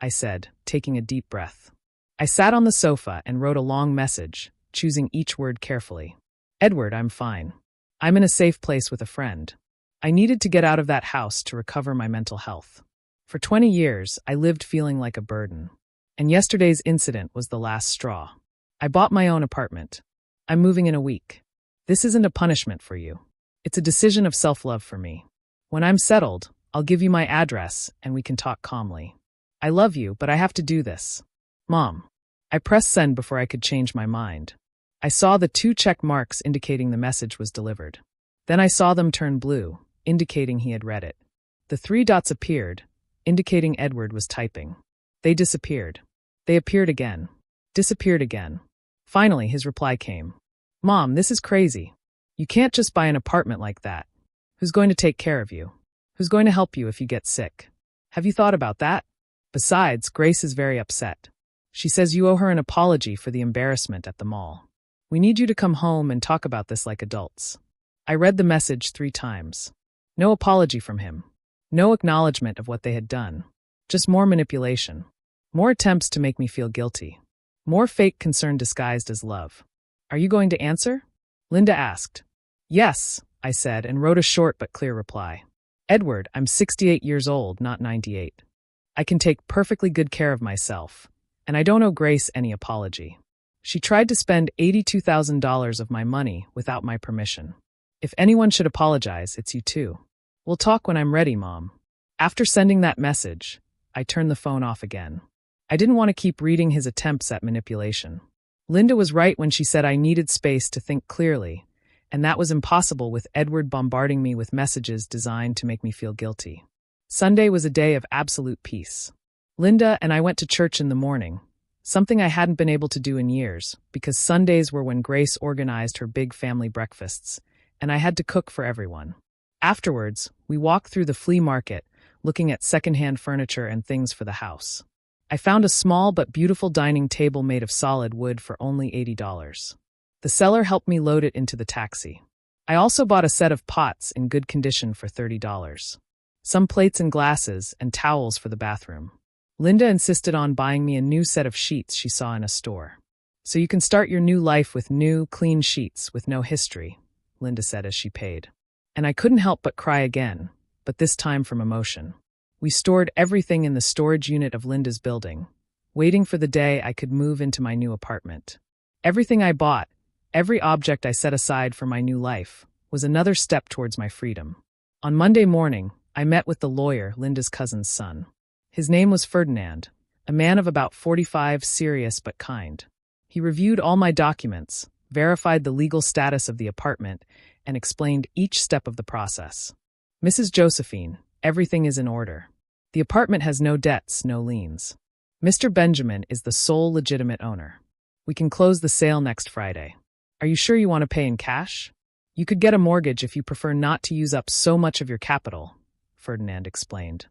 I said, taking a deep breath. I sat on the sofa and wrote a long message, choosing each word carefully. "Edward, I'm fine. I'm in a safe place with a friend. I needed to get out of that house to recover my mental health. For 20 years, I lived feeling like a burden. And yesterday's incident was the last straw. I bought my own apartment. I'm moving in a week. This isn't a punishment for you. It's a decision of self-love for me. When I'm settled, I'll give you my address and we can talk calmly. I love you, but I have to do this. Mom." I pressed send before I could change my mind. I saw the 2 check marks indicating the message was delivered. Then I saw them turn blue, indicating he had read it. The 3 dots appeared, indicating Edward was typing. They disappeared. They appeared again. Disappeared again. Finally, his reply came. "Mom, this is crazy. You can't just buy an apartment like that. Who's going to take care of you? Who's going to help you if you get sick? Have you thought about that? Besides, Grace is very upset. She says you owe her an apology for the embarrassment at the mall. We need you to come home and talk about this like adults." I read the message 3 times. No apology from him. No acknowledgement of what they had done. Just more manipulation. More attempts to make me feel guilty. More fake concern disguised as love. "Are you going to answer?" Linda asked. "Yes," I said, and wrote a short but clear reply. "Edward, I'm 68 years old, not 98. I can take perfectly good care of myself, and I don't owe Grace any apology. She tried to spend $82,000 of my money without my permission. If anyone should apologize, it's you too. We'll talk when I'm ready, Mom." After sending that message, I turned the phone off again. I didn't want to keep reading his attempts at manipulation. Linda was right when she said I needed space to think clearly, and that was impossible with Edward bombarding me with messages designed to make me feel guilty. Sunday was a day of absolute peace. Linda and I went to church in the morning, something I hadn't been able to do in years, because Sundays were when Grace organized her big family breakfasts, and I had to cook for everyone. Afterwards, we walked through the flea market, looking at secondhand furniture and things for the house. I found a small but beautiful dining table made of solid wood for only $80. The seller helped me load it into the taxi. I also bought a set of pots in good condition for $30. Some plates and glasses and towels for the bathroom. Linda insisted on buying me a new set of sheets she saw in a store. "So you can start your new life with new, clean sheets with no history," Linda said as she paid. And I couldn't help but cry again, but this time from emotion. We stored everything in the storage unit of Linda's building, waiting for the day I could move into my new apartment. Everything I bought, every object I set aside for my new life, was another step towards my freedom. On Monday morning, I met with the lawyer, Linda's cousin's son. His name was Ferdinand, a man of about 45, serious but kind. He reviewed all my documents, verified the legal status of the apartment, and explained each step of the process. "Mrs. Josephine, everything is in order. The apartment has no debts, no liens. Mr. Benjamin is the sole legitimate owner. We can close the sale next Friday. Are you sure you want to pay in cash? You could get a mortgage if you prefer not to use up so much of your capital," Ferdinand explained.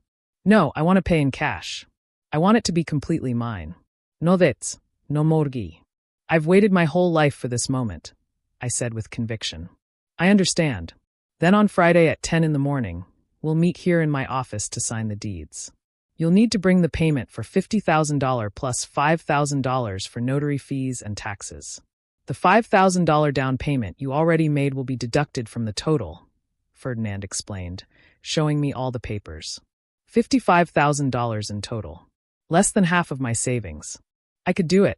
"No, I want to pay in cash. I want it to be completely mine. No debts, no mortgage. I've waited my whole life for this moment," I said with conviction. "I understand. Then on Friday at 10 in the morning, we'll meet here in my office to sign the deeds. You'll need to bring the payment for $50,000 plus $5,000 for notary fees and taxes. The $5,000 down payment you already made will be deducted from the total," Ferdinand explained, showing me all the papers. $55,000 in total. Less than half of my savings. I could do it.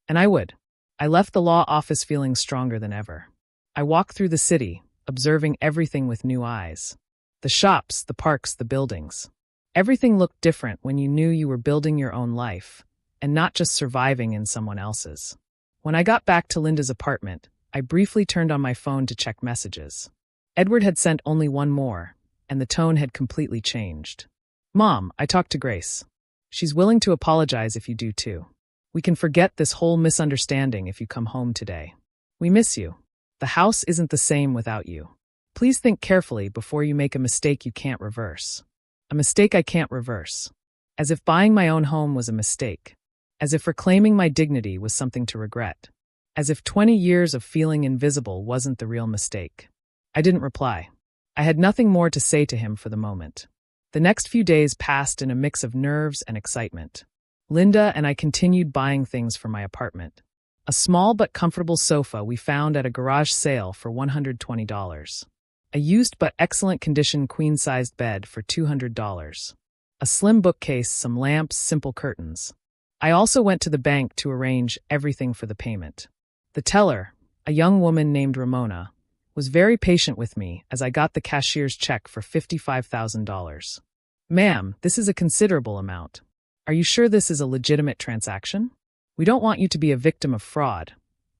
And I would. I left the law office feeling stronger than ever. I walked through the city, observing everything with new eyes. The shops, the parks, the buildings. Everything looked different when you knew you were building your own life, and not just surviving in someone else's. When I got back to Linda's apartment, I briefly turned on my phone to check messages. Edward had sent only one more, and the tone had completely changed. Mom, I talked to Grace. She's willing to apologize if you do too. We can forget this whole misunderstanding if you come home today. We miss you. The house isn't the same without you. Please think carefully before you make a mistake you can't reverse. A mistake I can't reverse. As if buying my own home was a mistake. As if reclaiming my dignity was something to regret. As if 20 years of feeling invisible wasn't the real mistake. I didn't reply. I had nothing more to say to him for the moment. The next few days passed in a mix of nerves and excitement. Linda and I continued buying things for my apartment. A small but comfortable sofa we found at a garage sale for $120. A used but excellent condition queen-sized bed for $200. A slim bookcase, some lamps, simple curtains. I also went to the bank to arrange everything for the payment. The teller, a young woman named Ramona, was very patient with me as I got the cashier's check for $55,000. Ma'am, this is a considerable amount. Are you sure this is a legitimate transaction? We don't want you to be a victim of fraud,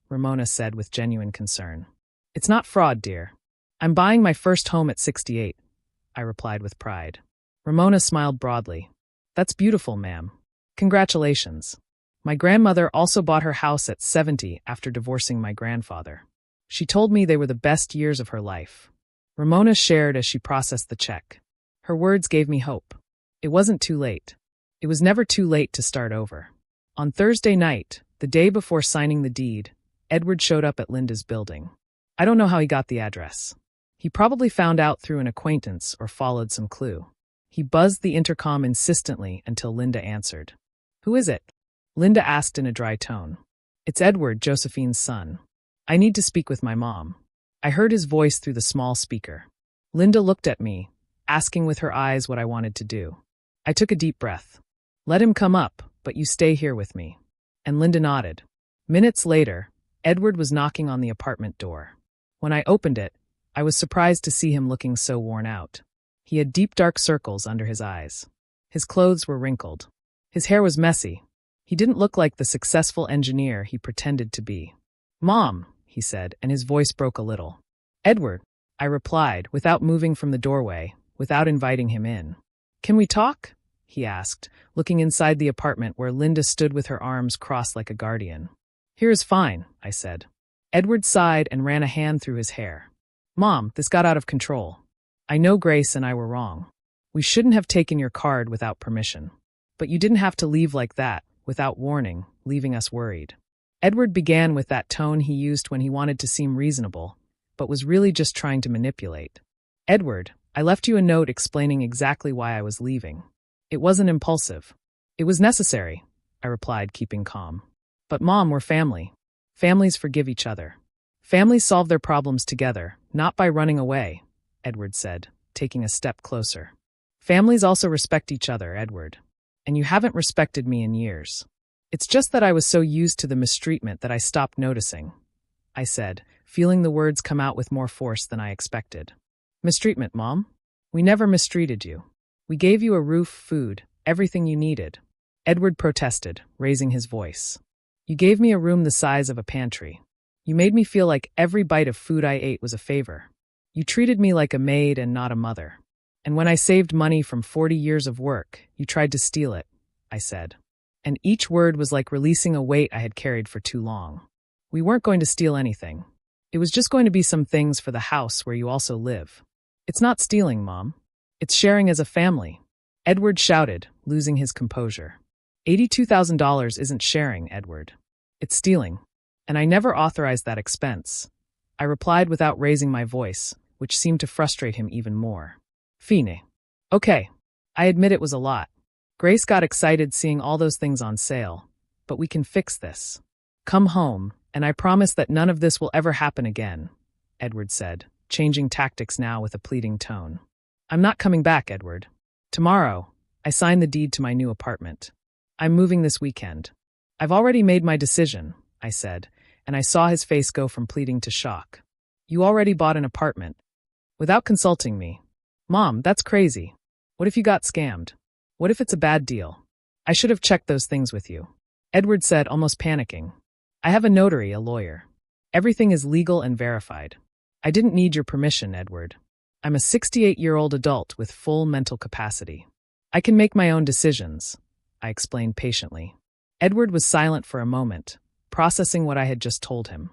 Ramona said with genuine concern. It's not fraud, dear. I'm buying my first home at 68, I replied with pride. Ramona smiled broadly. That's beautiful, ma'am. Congratulations. My grandmother also bought her house at 70 after divorcing my grandfather. She told me they were the best years of her life. Ramona shared as she processed the check. Her words gave me hope. It wasn't too late. It was never too late to start over. On Thursday night, the day before signing the deed, Edward showed up at Linda's building. I don't know how he got the address. He probably found out through an acquaintance or followed some clue. He buzzed the intercom insistently until Linda answered. Who is it? Linda asked in a dry tone. It's Edward, Josephine's son. I need to speak with my mom. I heard his voice through the small speaker. Linda looked at me, asking with her eyes what I wanted to do. I took a deep breath. Let him come up, but you stay here with me. And Linda nodded. Minutes later, Edward was knocking on the apartment door. When I opened it, I was surprised to see him looking so worn out. He had deep dark circles under his eyes. His clothes were wrinkled. His hair was messy. He didn't look like the successful engineer he pretended to be. Mom, he said, and his voice broke a little. Edward, I replied, without moving from the doorway, without inviting him in. Can we talk? He asked, looking inside the apartment where Linda stood with her arms crossed like a guardian. Here is fine, I said. Edward sighed and ran a hand through his hair. Mom, this got out of control. I know Grace and I were wrong. We shouldn't have taken your card without permission. But you didn't have to leave like that, without warning, leaving us worried. Edward began with that tone he used when he wanted to seem reasonable, but was really just trying to manipulate. Edward, I left you a note explaining exactly why I was leaving. It wasn't impulsive. It was necessary, I replied, keeping calm. But Mom, we're family. Families forgive each other. Families solve their problems together, not by running away, Edward said, taking a step closer. Families also respect each other, Edward. And you haven't respected me in years. It's just that I was so used to the mistreatment that I stopped noticing, I said, feeling the words come out with more force than I expected. Mistreatment, Mom? We never mistreated you. We gave you a roof, food, everything you needed. Edward protested, raising his voice. You gave me a room the size of a pantry. You made me feel like every bite of food I ate was a favor. You treated me like a maid and not a mother. And when I saved money from 40 years of work, you tried to steal it, I said. And each word was like releasing a weight I had carried for too long. We weren't going to steal anything. It was just going to be some things for the house where you also live. It's not stealing, Mom. It's sharing as a family. Edward shouted, losing his composure. $82,000 isn't sharing, Edward. It's stealing. And I never authorized that expense. I replied without raising my voice, which seemed to frustrate him even more. Fine. Okay. I admit it was a lot. Grace got excited seeing all those things on sale. But we can fix this. Come home, and I promise that none of this will ever happen again, Edward said, changing tactics now with a pleading tone. I'm not coming back, Edward. Tomorrow, I sign the deed to my new apartment. I'm moving this weekend. I've already made my decision, I said, and I saw his face go from pleading to shock. You already bought an apartment. Without consulting me. Mom, that's crazy. What if you got scammed? What if it's a bad deal? I should have checked those things with you. Edward said, almost panicking. I have a notary, a lawyer. Everything is legal and verified. I didn't need your permission, Edward. I'm a 68-year-old adult with full mental capacity. I can make my own decisions, I explained patiently. Edward was silent for a moment, processing what I had just told him.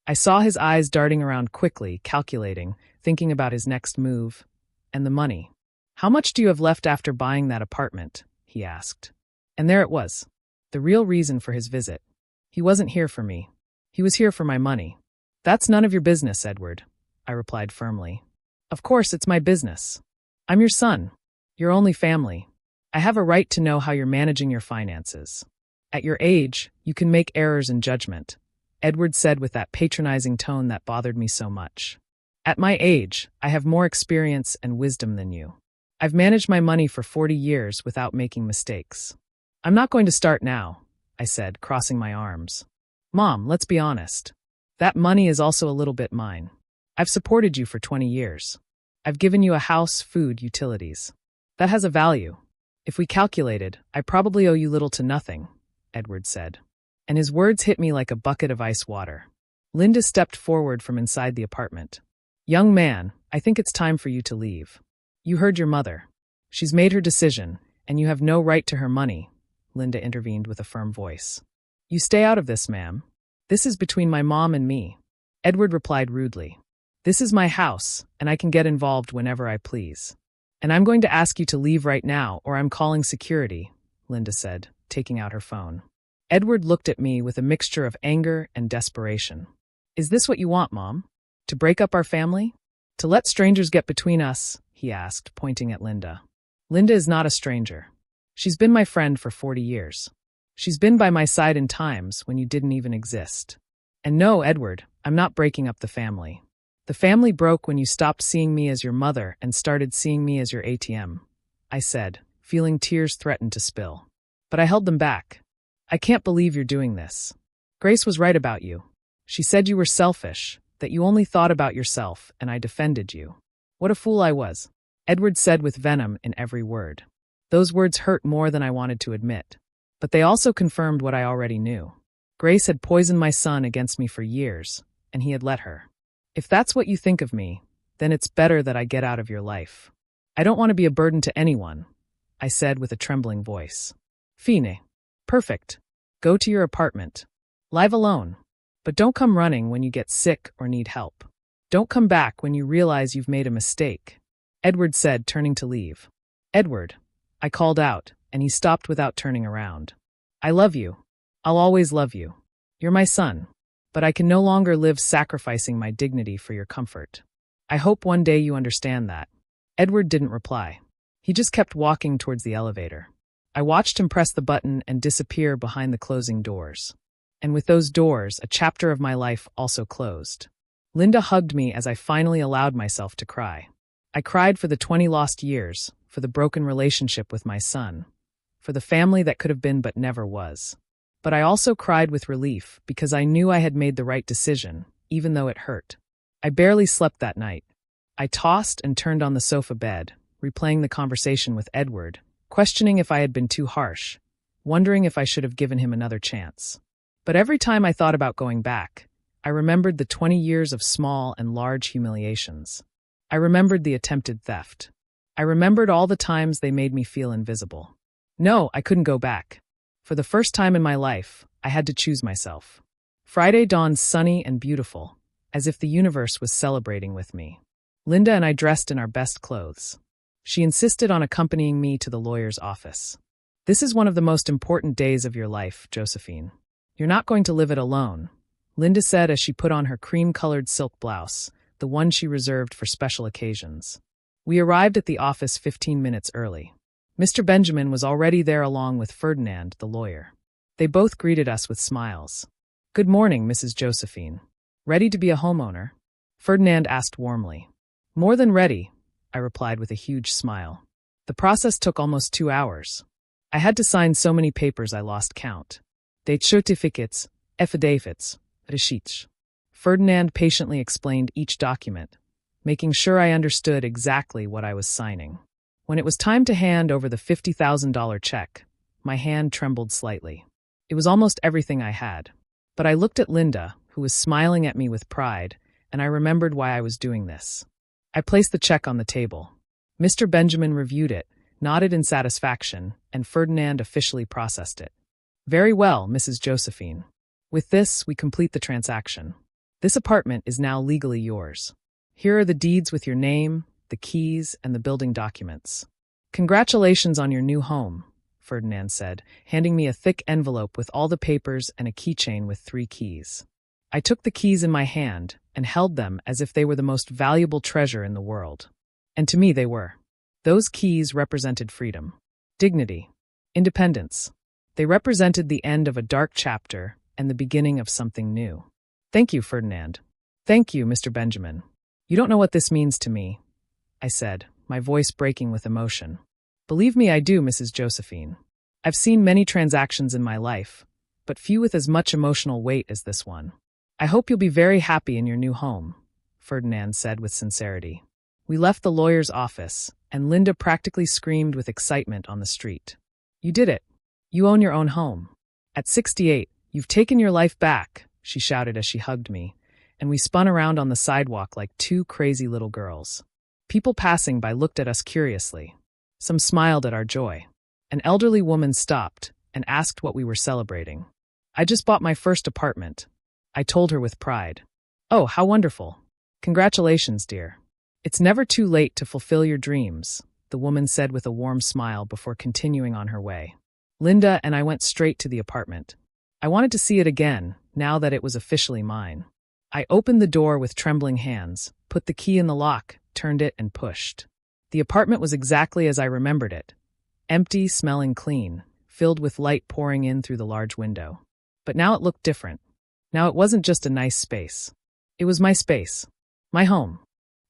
I saw his eyes darting around quickly, calculating, thinking about his next move. And the money. How much do you have left after buying that apartment? He asked. And there it was. The real reason for his visit. He wasn't here for me. He was here for my money. That's none of your business, Edward, I replied firmly. Of course, it's my business. I'm your son. Your only family. I have a right to know how you're managing your finances. At your age, you can make errors in judgment, Edward said with that patronizing tone that bothered me so much. At my age, I have more experience and wisdom than you. I've managed my money for 40 years without making mistakes. I'm not going to start now, I said, crossing my arms. Mom, let's be honest. That money is also a little bit mine. I've supported you for 20 years. I've given you a house, food, utilities. That has a value. If we calculated, I probably owe you little to nothing, Edward said. And his words hit me like a bucket of ice water. Linda stepped forward from inside the apartment. Young man, I think it's time for you to leave. You heard your mother. She's made her decision, and you have no right to her money, Linda intervened with a firm voice. You stay out of this, ma'am. This is between my mom and me. Edward replied rudely. This is my house, and I can get involved whenever I please. And I'm going to ask you to leave right now, or I'm calling security, Linda said, taking out her phone. Edward looked at me with a mixture of anger and desperation. Is this what you want, Mom? To break up our family? To let strangers get between us? He asked, pointing at Linda. Linda is not a stranger. She's been my friend for 40 years. She's been by my side in times when you didn't even exist. And no, Edward, I'm not breaking up the family. The family broke when you stopped seeing me as your mother and started seeing me as your ATM, I said, feeling tears threaten to spill. But I held them back. I can't believe you're doing this. Grace was right about you. She said you were selfish, that you only thought about yourself, and I defended you. What a fool I was, Edward said with venom in every word. Those words hurt more than I wanted to admit. But they also confirmed what I already knew. Grace had poisoned my son against me for years, and he had let her. If that's what you think of me, then it's better that I get out of your life. I don't want to be a burden to anyone, I said with a trembling voice. Fine. Perfect. Go to your apartment. Live alone. But don't come running when you get sick or need help. Don't come back when you realize you've made a mistake, Edward said, turning to leave. Edward, I called out, and he stopped without turning around. I love you. I'll always love you. You're my son. But I can no longer live sacrificing my dignity for your comfort. I hope one day you understand that. Edward didn't reply. He just kept walking towards the elevator. I watched him press the button and disappear behind the closing doors. And with those doors, a chapter of my life also closed. Linda hugged me as I finally allowed myself to cry. I cried for the 20 lost years, for the broken relationship with my son, for the family that could have been but never was. But I also cried with relief because I knew I had made the right decision, even though it hurt. I barely slept that night. I tossed and turned on the sofa bed, replaying the conversation with Edward, questioning if I had been too harsh, wondering if I should have given him another chance. But every time I thought about going back, I remembered the 20 years of small and large humiliations. I remembered the attempted theft. I remembered all the times they made me feel invisible. No, I couldn't go back. For the first time in my life, I had to choose myself. Friday dawned sunny and beautiful, as if the universe was celebrating with me. Linda and I dressed in our best clothes. She insisted on accompanying me to the lawyer's office. This is one of the most important days of your life, Josephine. You're not going to live it alone, Linda said as she put on her cream-colored silk blouse, the one she reserved for special occasions. We arrived at the office 15 minutes early. Mr. Benjamin was already there along with Ferdinand, the lawyer. They both greeted us with smiles. Good morning, Mrs. Josephine. Ready to be a homeowner? Ferdinand asked warmly. More than ready, I replied with a huge smile. The process took almost 2 hours. I had to sign so many papers I lost count. Date certificates, affidavits, receipts. Ferdinand patiently explained each document, making sure I understood exactly what I was signing. When it was time to hand over the $50,000 check, my hand trembled slightly. It was almost everything I had. But I looked at Linda, who was smiling at me with pride, and I remembered why I was doing this. I placed the check on the table. Mr. Benjamin reviewed it, nodded in satisfaction, and Ferdinand officially processed it. Very well, Mrs. Josephine. With this, we complete the transaction. This apartment is now legally yours. Here are the deeds with your name, the keys, and the building documents. Congratulations on your new home, Ferdinand said, handing me a thick envelope with all the papers and a keychain with 3 keys. I took the keys in my hand and held them as if they were the most valuable treasure in the world. And to me they were. Those keys represented freedom, dignity, independence. They represented the end of a dark chapter and the beginning of something new. Thank you, Ferdinand. Thank you, Mr. Benjamin. You don't know what this means to me, I said, my voice breaking with emotion. Believe me, I do, Mrs. Josephine. I've seen many transactions in my life, but few with as much emotional weight as this one. I hope you'll be very happy in your new home, Ferdinand said with sincerity. We left the lawyer's office, and Linda practically screamed with excitement on the street. You did it. You own your own home. At 68, you've taken your life back, she shouted as she hugged me, and we spun around on the sidewalk like 2 crazy little girls. People passing by looked at us curiously. Some smiled at our joy. An elderly woman stopped and asked what we were celebrating. I just bought my first apartment, I told her with pride. Oh, how wonderful. Congratulations, dear. It's never too late to fulfill your dreams, the woman said with a warm smile before continuing on her way. Linda and I went straight to the apartment. I wanted to see it again, now that it was officially mine. I opened the door with trembling hands, put the key in the lock, turned it, and pushed. The apartment was exactly as I remembered it. Empty, smelling clean, filled with light pouring in through the large window. But now it looked different. Now it wasn't just a nice space. It was my space. My home.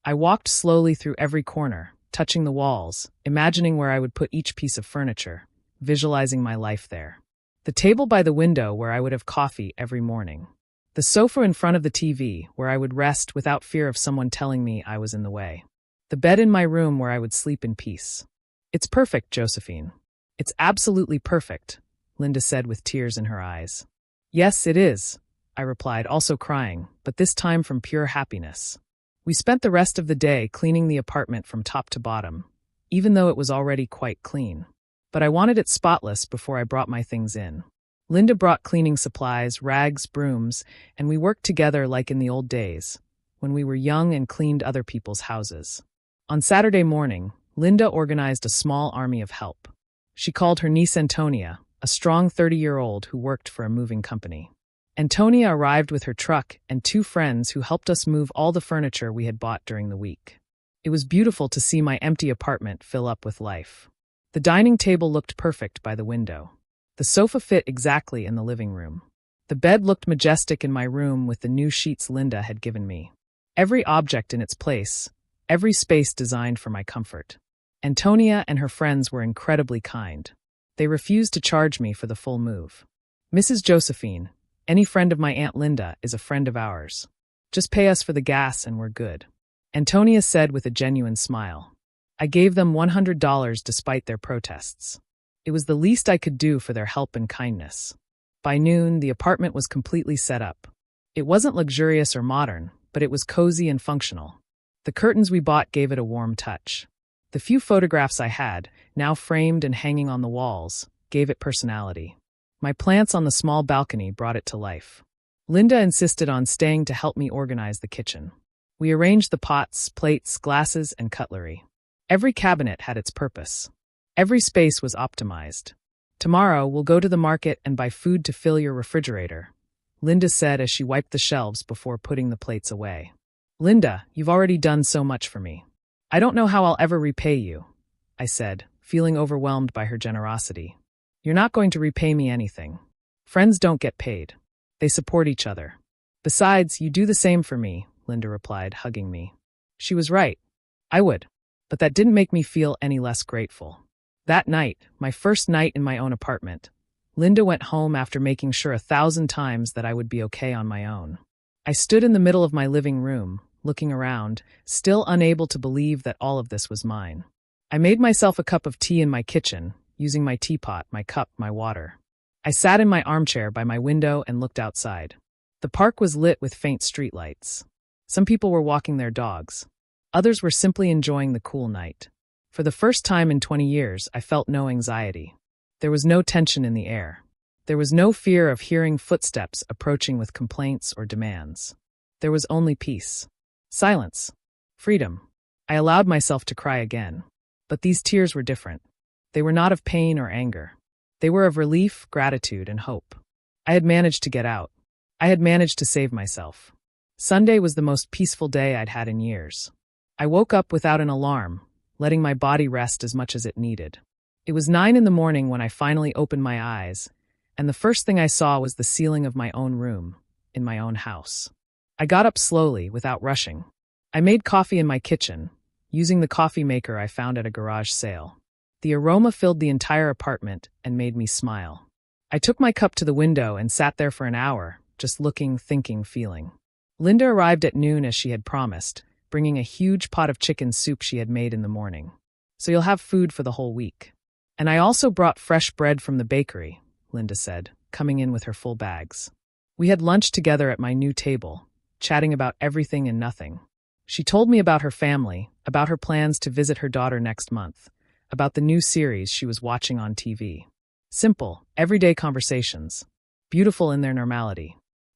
I walked slowly through every corner, touching the walls, imagining where I would put each piece of furniture, visualizing my life there. The table by the window where I would have coffee every morning. The sofa in front of the TV where I would rest without fear of someone telling me I was in the way. The bed in my room where I would sleep in peace. It's perfect, Josephine. It's absolutely perfect, Linda said with tears in her eyes. Yes, it is, I replied, also crying, but this time from pure happiness. We spent the rest of the day cleaning the apartment from top to bottom, even though it was already quite clean. But I wanted it spotless before I brought my things in. Linda brought cleaning supplies, rags, brooms, and we worked together like in the old days, when we were young and cleaned other people's houses. On Saturday morning, Linda organized a small army of help. She called her niece Antonia, a strong 30-year-old who worked for a moving company. Antonia arrived with her truck and 2 friends who helped us move all the furniture we had bought during the week. It was beautiful to see my empty apartment fill up with life. The dining table looked perfect by the window. The sofa fit exactly in the living room. The bed looked majestic in my room with the new sheets Linda had given me. Every object in its place, every space designed for my comfort. Antonia and her friends were incredibly kind. They refused to charge me for the full move. Mrs. Josephine, any friend of my Aunt Linda is a friend of ours. Just pay us for the gas and we're good. Antonia said with a genuine smile. I gave them $100 despite their protests. It was the least I could do for their help and kindness. By noon, the apartment was completely set up. It wasn't luxurious or modern, but it was cozy and functional. The curtains we bought gave it a warm touch. The few photographs I had, now framed and hanging on the walls, gave it personality. My plants on the small balcony brought it to life. Linda insisted on staying to help me organize the kitchen. We arranged the pots, plates, glasses, and cutlery. Every cabinet had its purpose. Every space was optimized. Tomorrow, we'll go to the market and buy food to fill your refrigerator, Linda said as she wiped the shelves before putting the plates away. Linda, you've already done so much for me. I don't know how I'll ever repay you, I said, feeling overwhelmed by her generosity. You're not going to repay me anything. Friends don't get paid. They support each other. Besides, you do the same for me, Linda replied, hugging me. She was right. I would. But that didn't make me feel any less grateful. That night, my first night in my own apartment, Linda went home after making sure 1,000 times that I would be okay on my own. I stood in the middle of my living room, looking around, still unable to believe that all of this was mine. I made myself a cup of tea in my kitchen, using my teapot, my cup, my water. I sat in my armchair by my window and looked outside. The park was lit with faint streetlights. Some people were walking their dogs. Others were simply enjoying the cool night. For the first time in 20 years, I felt no anxiety. There was no tension in the air. There was no fear of hearing footsteps approaching with complaints or demands. There was only peace. Silence. Freedom. I allowed myself to cry again. But these tears were different. They were not of pain or anger. They were of relief, gratitude, and hope. I had managed to get out. I had managed to save myself. Sunday was the most peaceful day I'd had in years. I woke up without an alarm, letting my body rest as much as it needed. It was 9 a.m. when I finally opened my eyes, and the first thing I saw was the ceiling of my own room, in my own house. I got up slowly, without rushing. I made coffee in my kitchen, using the coffee maker I found at a garage sale. The aroma filled the entire apartment and made me smile. I took my cup to the window and sat there for an hour, just looking, thinking, feeling. Linda arrived at noon as she had promised, bringing a huge pot of chicken soup she had made in the morning. So you'll have food for the whole week. And I also brought fresh bread from the bakery, Linda said, coming in with her full bags. We had lunch together at my new table, chatting about everything and nothing. She told me about her family, about her plans to visit her daughter next month, about the new series she was watching on TV. Simple, everyday conversations. Beautiful in their normality.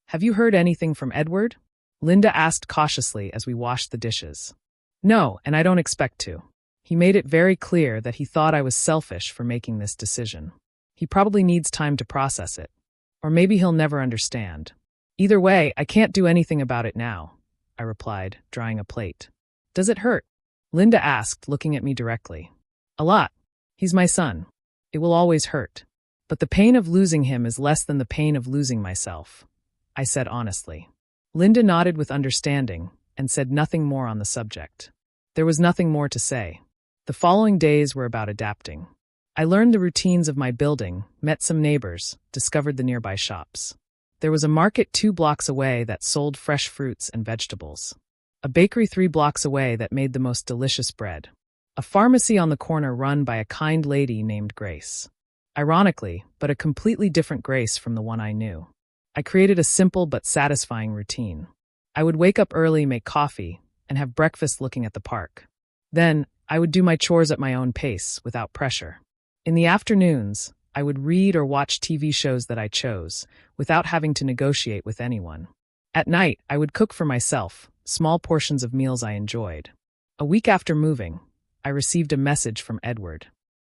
Have you heard anything from Edward? Linda asked cautiously as we washed the dishes. No, and I don't expect to. He made it very clear that he thought I was selfish for making this decision. He probably needs time to process it. Or maybe he'll never understand. Either way, I can't do anything about it now, I replied, drying a plate. Does it hurt? Linda asked, looking at me directly. A lot. He's my son. It will always hurt. But the pain of losing him is less than the pain of losing myself, I said honestly. Linda nodded with understanding and said nothing more on the subject. There was nothing more to say. The following days were about adapting. I learned the routines of my building, met some neighbors, discovered the nearby shops. There was a market 2 blocks away that sold fresh fruits and vegetables. A bakery 3 blocks away that made the most delicious bread. A pharmacy on the corner run by a kind lady named Grace. Ironically, but a completely different Grace from the one I knew. I created a simple but satisfying routine. I would wake up early, make coffee, and have breakfast looking at the park. Then, I would do my chores at my own pace, without pressure. In the afternoons, I would read or watch TV shows that I chose, without having to negotiate with anyone. At night, I would cook for myself, small portions of meals I enjoyed. A week after moving, I received a message from Edward.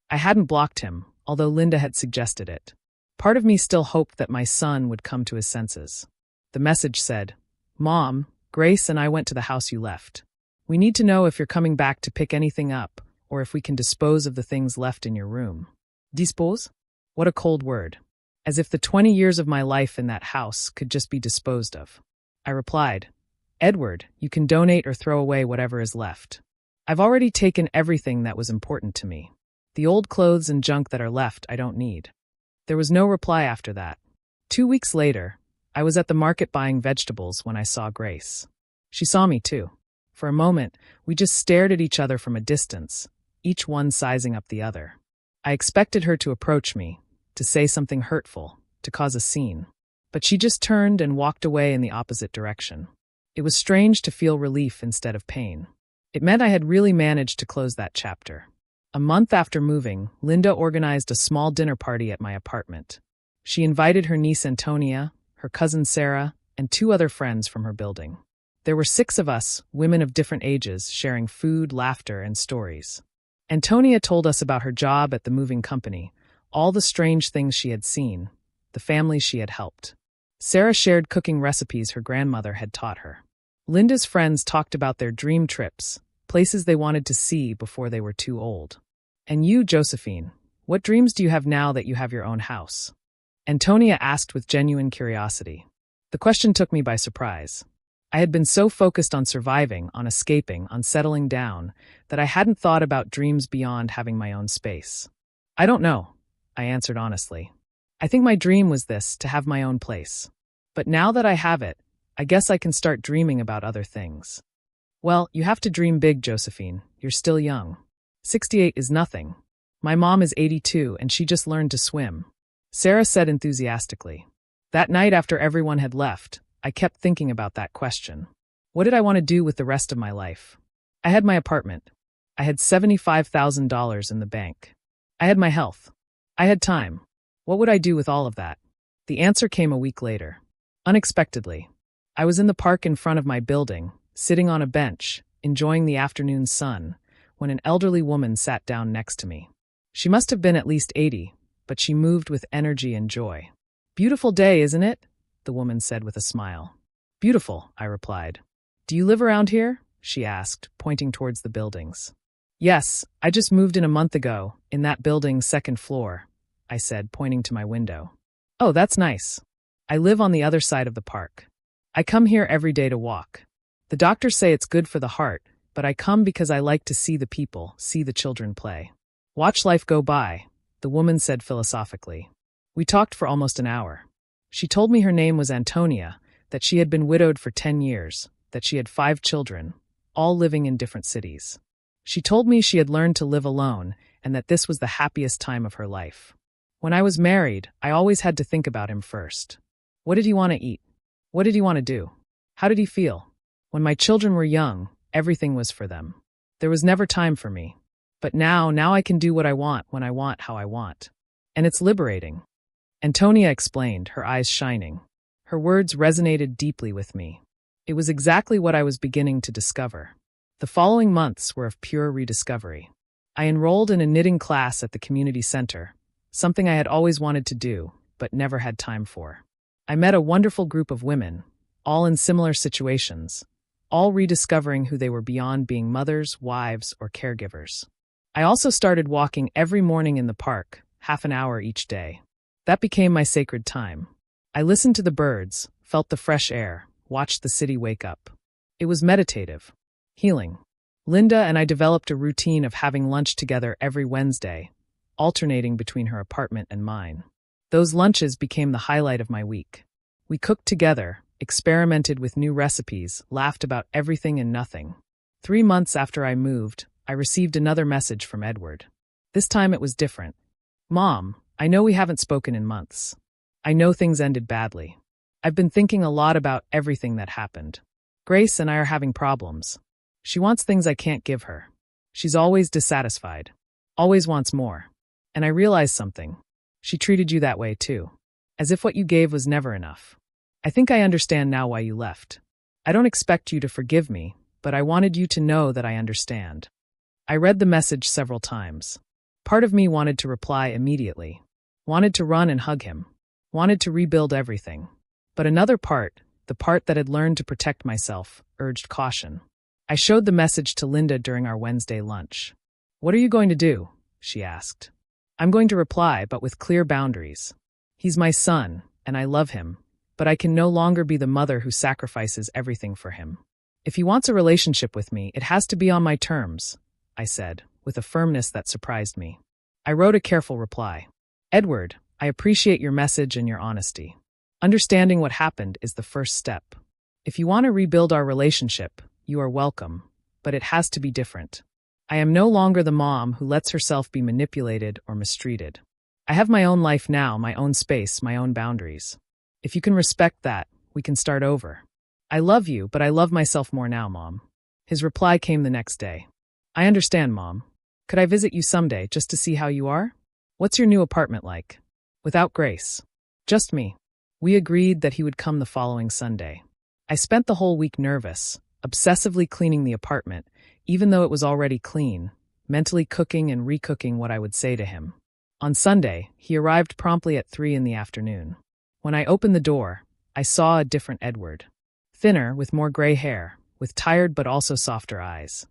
I hadn't blocked him, although Linda had suggested it. Part of me still hoped that my son would come to his senses. The message said, Mom, Grace and I went to the house you left. We need to know if you're coming back to pick anything up, or if we can dispose of the things left in your room. Dispose? What a cold word. As if the 20 years of my life in that house could just be disposed of. I replied, Edward, you can donate or throw away whatever is left. I've already taken everything that was important to me. The old clothes and junk that are left I don't need. There was no reply after that. 2 weeks later, I was at the market buying vegetables when I saw Grace. She saw me too. For a moment, we just stared at each other from a distance, each one sizing up the other. I expected her to approach me, to say something hurtful, to cause a scene. But she just turned and walked away in the opposite direction. It was strange to feel relief instead of pain. It meant I had really managed to close that chapter. A month after moving, Linda organized a small dinner party at my apartment. She invited her niece Antonia, her cousin Sarah, and 2 other friends from her building. There were 6 of us, women of different ages, sharing food, laughter, and stories. Antonia told us about her job at the moving company, all the strange things she had seen, the families she had helped. Sarah shared cooking recipes her grandmother had taught her. Linda's friends talked about their dream trips, places they wanted to see before they were too old. And you, Josephine, what dreams do you have now that you have your own house? Antonia asked with genuine curiosity. The question took me by surprise. I had been so focused on surviving, on escaping, on settling down, that I hadn't thought about dreams beyond having my own space. I don't know, I answered honestly. I think my dream was this, to have my own place. But now that I have it, I guess I can start dreaming about other things. Well, you have to dream big, Josephine. You're still young. 68 is nothing. My mom is 82 and she just learned to swim. Sarah said enthusiastically. That night after everyone had left, I kept thinking about that question. What did I want to do with the rest of my life? I had my apartment. I had $75,000 in the bank. I had my health. I had time. What would I do with all of that? The answer came a week later. Unexpectedly. I was in the park in front of my building, sitting on a bench, enjoying the afternoon sun, when an elderly woman sat down next to me. She must have been at least 80, but she moved with energy and joy. Beautiful day, isn't it? The woman said with a smile. Beautiful, I replied. Do you live around here? She asked, pointing towards the buildings. Yes, I just moved in a month ago, in that building's second floor, I said, pointing to my window. Oh, that's nice. I live on the other side of the park. I come here every day to walk. The doctors say it's good for the heart, but I come because I like to see the people, see the children play. Watch life go by, the woman said philosophically. We talked for almost an hour. She told me her name was Antonia, that she had been widowed for 10 years, that she had 5 children, all living in different cities. She told me she had learned to live alone and that this was the happiest time of her life. When I was married, I always had to think about him first. What did he want to eat? What did he want to do? How did he feel? When my children were young, everything was for them. There was never time for me. But now I can do what I want, when I want, how I want. And it's liberating. Antonia explained, her eyes shining. Her words resonated deeply with me. It was exactly what I was beginning to discover. The following months were of pure rediscovery. I enrolled in a knitting class at the community center, something I had always wanted to do, but never had time for. I met a wonderful group of women, all in similar situations, all rediscovering who they were beyond being mothers, wives, or caregivers. I also started walking every morning in the park, half an hour each day. That became my sacred time. I listened to the birds, felt the fresh air, watched the city wake up. It was meditative. Healing. Linda and I developed a routine of having lunch together every Wednesday, alternating between her apartment and mine. Those lunches became the highlight of my week. We cooked together, experimented with new recipes, laughed about everything and nothing. 3 months after I moved, I received another message from Edward. This time it was different. Mom, I know we haven't spoken in months. I know things ended badly. I've been thinking a lot about everything that happened. Grace and I are having problems. She wants things I can't give her. She's always dissatisfied. Always wants more. And I realized something. She treated you that way too. As if what you gave was never enough. I think I understand now why you left. I don't expect you to forgive me, but I wanted you to know that I understand. I read the message several times. Part of me wanted to reply immediately. Wanted to run and hug him. Wanted to rebuild everything. But another part, the part that had learned to protect myself, urged caution. I showed the message to Linda during our Wednesday lunch. What are you going to do? She asked. I'm going to reply, but with clear boundaries. He's my son, and I love him, but I can no longer be the mother who sacrifices everything for him. If he wants a relationship with me, it has to be on my terms, I said, with a firmness that surprised me. I wrote a careful reply. Edward, I appreciate your message and your honesty. Understanding what happened is the first step. If you want to rebuild our relationship, you are welcome, but it has to be different. I am no longer the mom who lets herself be manipulated or mistreated. I have my own life now, my own space, my own boundaries. If you can respect that, we can start over. I love you, but I love myself more now, Mom. His reply came the next day. I understand, Mom. Could I visit you someday just to see how you are? What's your new apartment like? Without Grace. Just me. We agreed that he would come the following Sunday. I spent the whole week nervous, obsessively cleaning the apartment, even though it was already clean, mentally cooking and recooking what I would say to him. On Sunday, he arrived promptly at 3 in the afternoon. When I opened the door, I saw a different Edward. Thinner, with more gray hair, with tired but also softer eyes.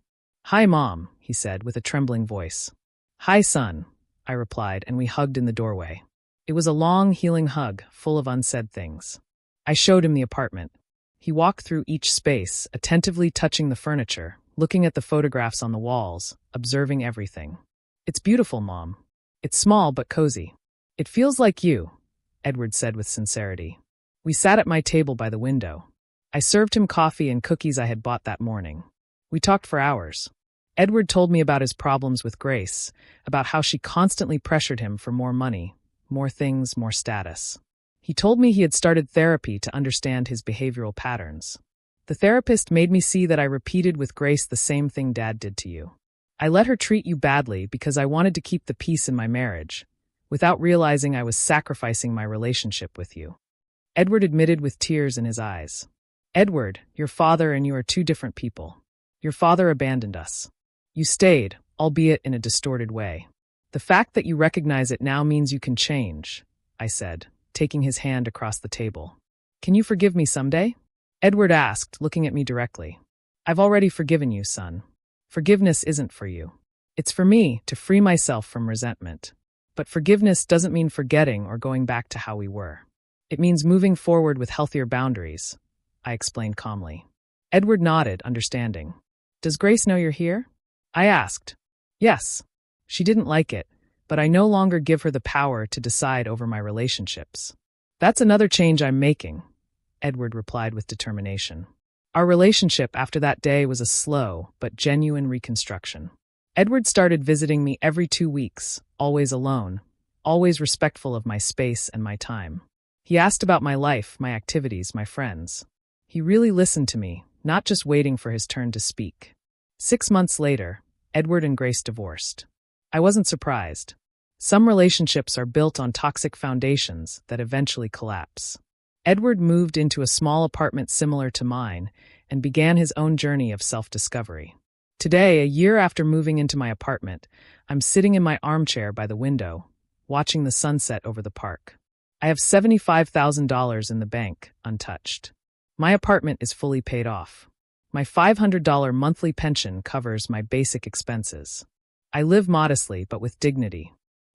Hi, Mom, he said with a trembling voice. Hi, son, I replied, and we hugged in the doorway. It was a long, healing hug, full of unsaid things. I showed him the apartment. He walked through each space, attentively touching the furniture, looking at the photographs on the walls, observing everything. It's beautiful, Mom. It's small but cozy. It feels like you. Edward said with sincerity. We sat at my table by the window. I served him coffee and cookies I had bought that morning. We talked for hours. Edward told me about his problems with Grace, about how she constantly pressured him for more money, more things, more status. He told me he had started therapy to understand his behavioral patterns. The therapist made me see that I repeated with Grace the same thing Dad did to you. I let her treat you badly because I wanted to keep the peace in my marriage, without realizing I was sacrificing my relationship with you. Edward admitted with tears in his eyes. Edward, your father and you are two different people. Your father abandoned us. You stayed, albeit in a distorted way. The fact that you recognize it now means you can change, I said, taking his hand across the table. Can you forgive me someday? Edward asked, looking at me directly. I've already forgiven you, son. Forgiveness isn't for you. It's for me to free myself from resentment. But forgiveness doesn't mean forgetting or going back to how we were. It means moving forward with healthier boundaries, I explained calmly. Edward nodded, understanding. Does Grace know you're here? I asked. Yes. She didn't like it, but I no longer give her the power to decide over my relationships. That's another change I'm making, Edward replied with determination. Our relationship after that day was a slow but genuine reconstruction. Edward started visiting me every 2 weeks, always alone, always respectful of my space and my time. He asked about my life, my activities, my friends. He really listened to me, not just waiting for his turn to speak. 6 months later, Edward and Grace divorced. I wasn't surprised. Some relationships are built on toxic foundations that eventually collapse. Edward moved into a small apartment similar to mine and began his own journey of self-discovery. Today, a year after moving into my apartment, I'm sitting in my armchair by the window, watching the sunset over the park. I have $75,000 in the bank, untouched. My apartment is fully paid off. My $500 monthly pension covers my basic expenses. I live modestly but with dignity.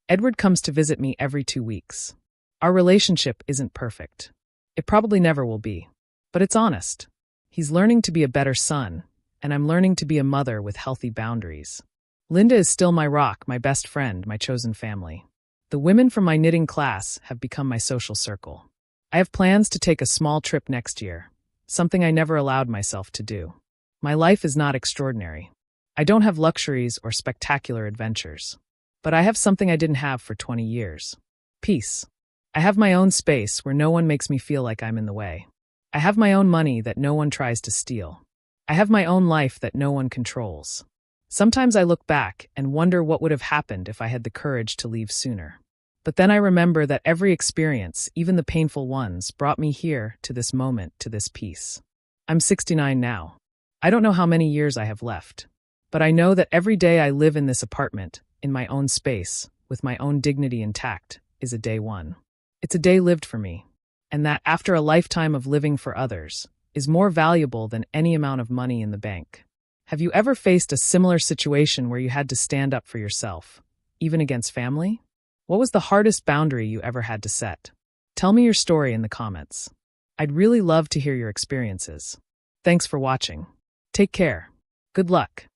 Edward comes to visit me every 2 weeks. Our relationship isn't perfect. It probably never will be. But it's honest. He's learning to be a better son, and I'm learning to be a mother with healthy boundaries. Linda is still my rock, my best friend, my chosen family. The women from my knitting class have become my social circle. I have plans to take a small trip next year, something I never allowed myself to do. My life is not extraordinary. I don't have luxuries or spectacular adventures. But I have something I didn't have for 20 years. Peace. I have my own space where no one makes me feel like I'm in the way. I have my own money that no one tries to steal. I have my own life that no one controls. Sometimes I look back and wonder what would have happened if I had the courage to leave sooner. But then I remember that every experience, even the painful ones, brought me here to this moment, to this peace. I'm 69 now. I don't know how many years I have left. But I know that every day I live in this apartment, in my own space, with my own dignity intact, is a day one. It's a day lived for me. And that after a lifetime of living for others, is more valuable than any amount of money in the bank. Have you ever faced a similar situation where you had to stand up for yourself, even against family? What was the hardest boundary you ever had to set? Tell me your story in the comments. I'd really love to hear your experiences. Thanks for watching. Take care. Good luck.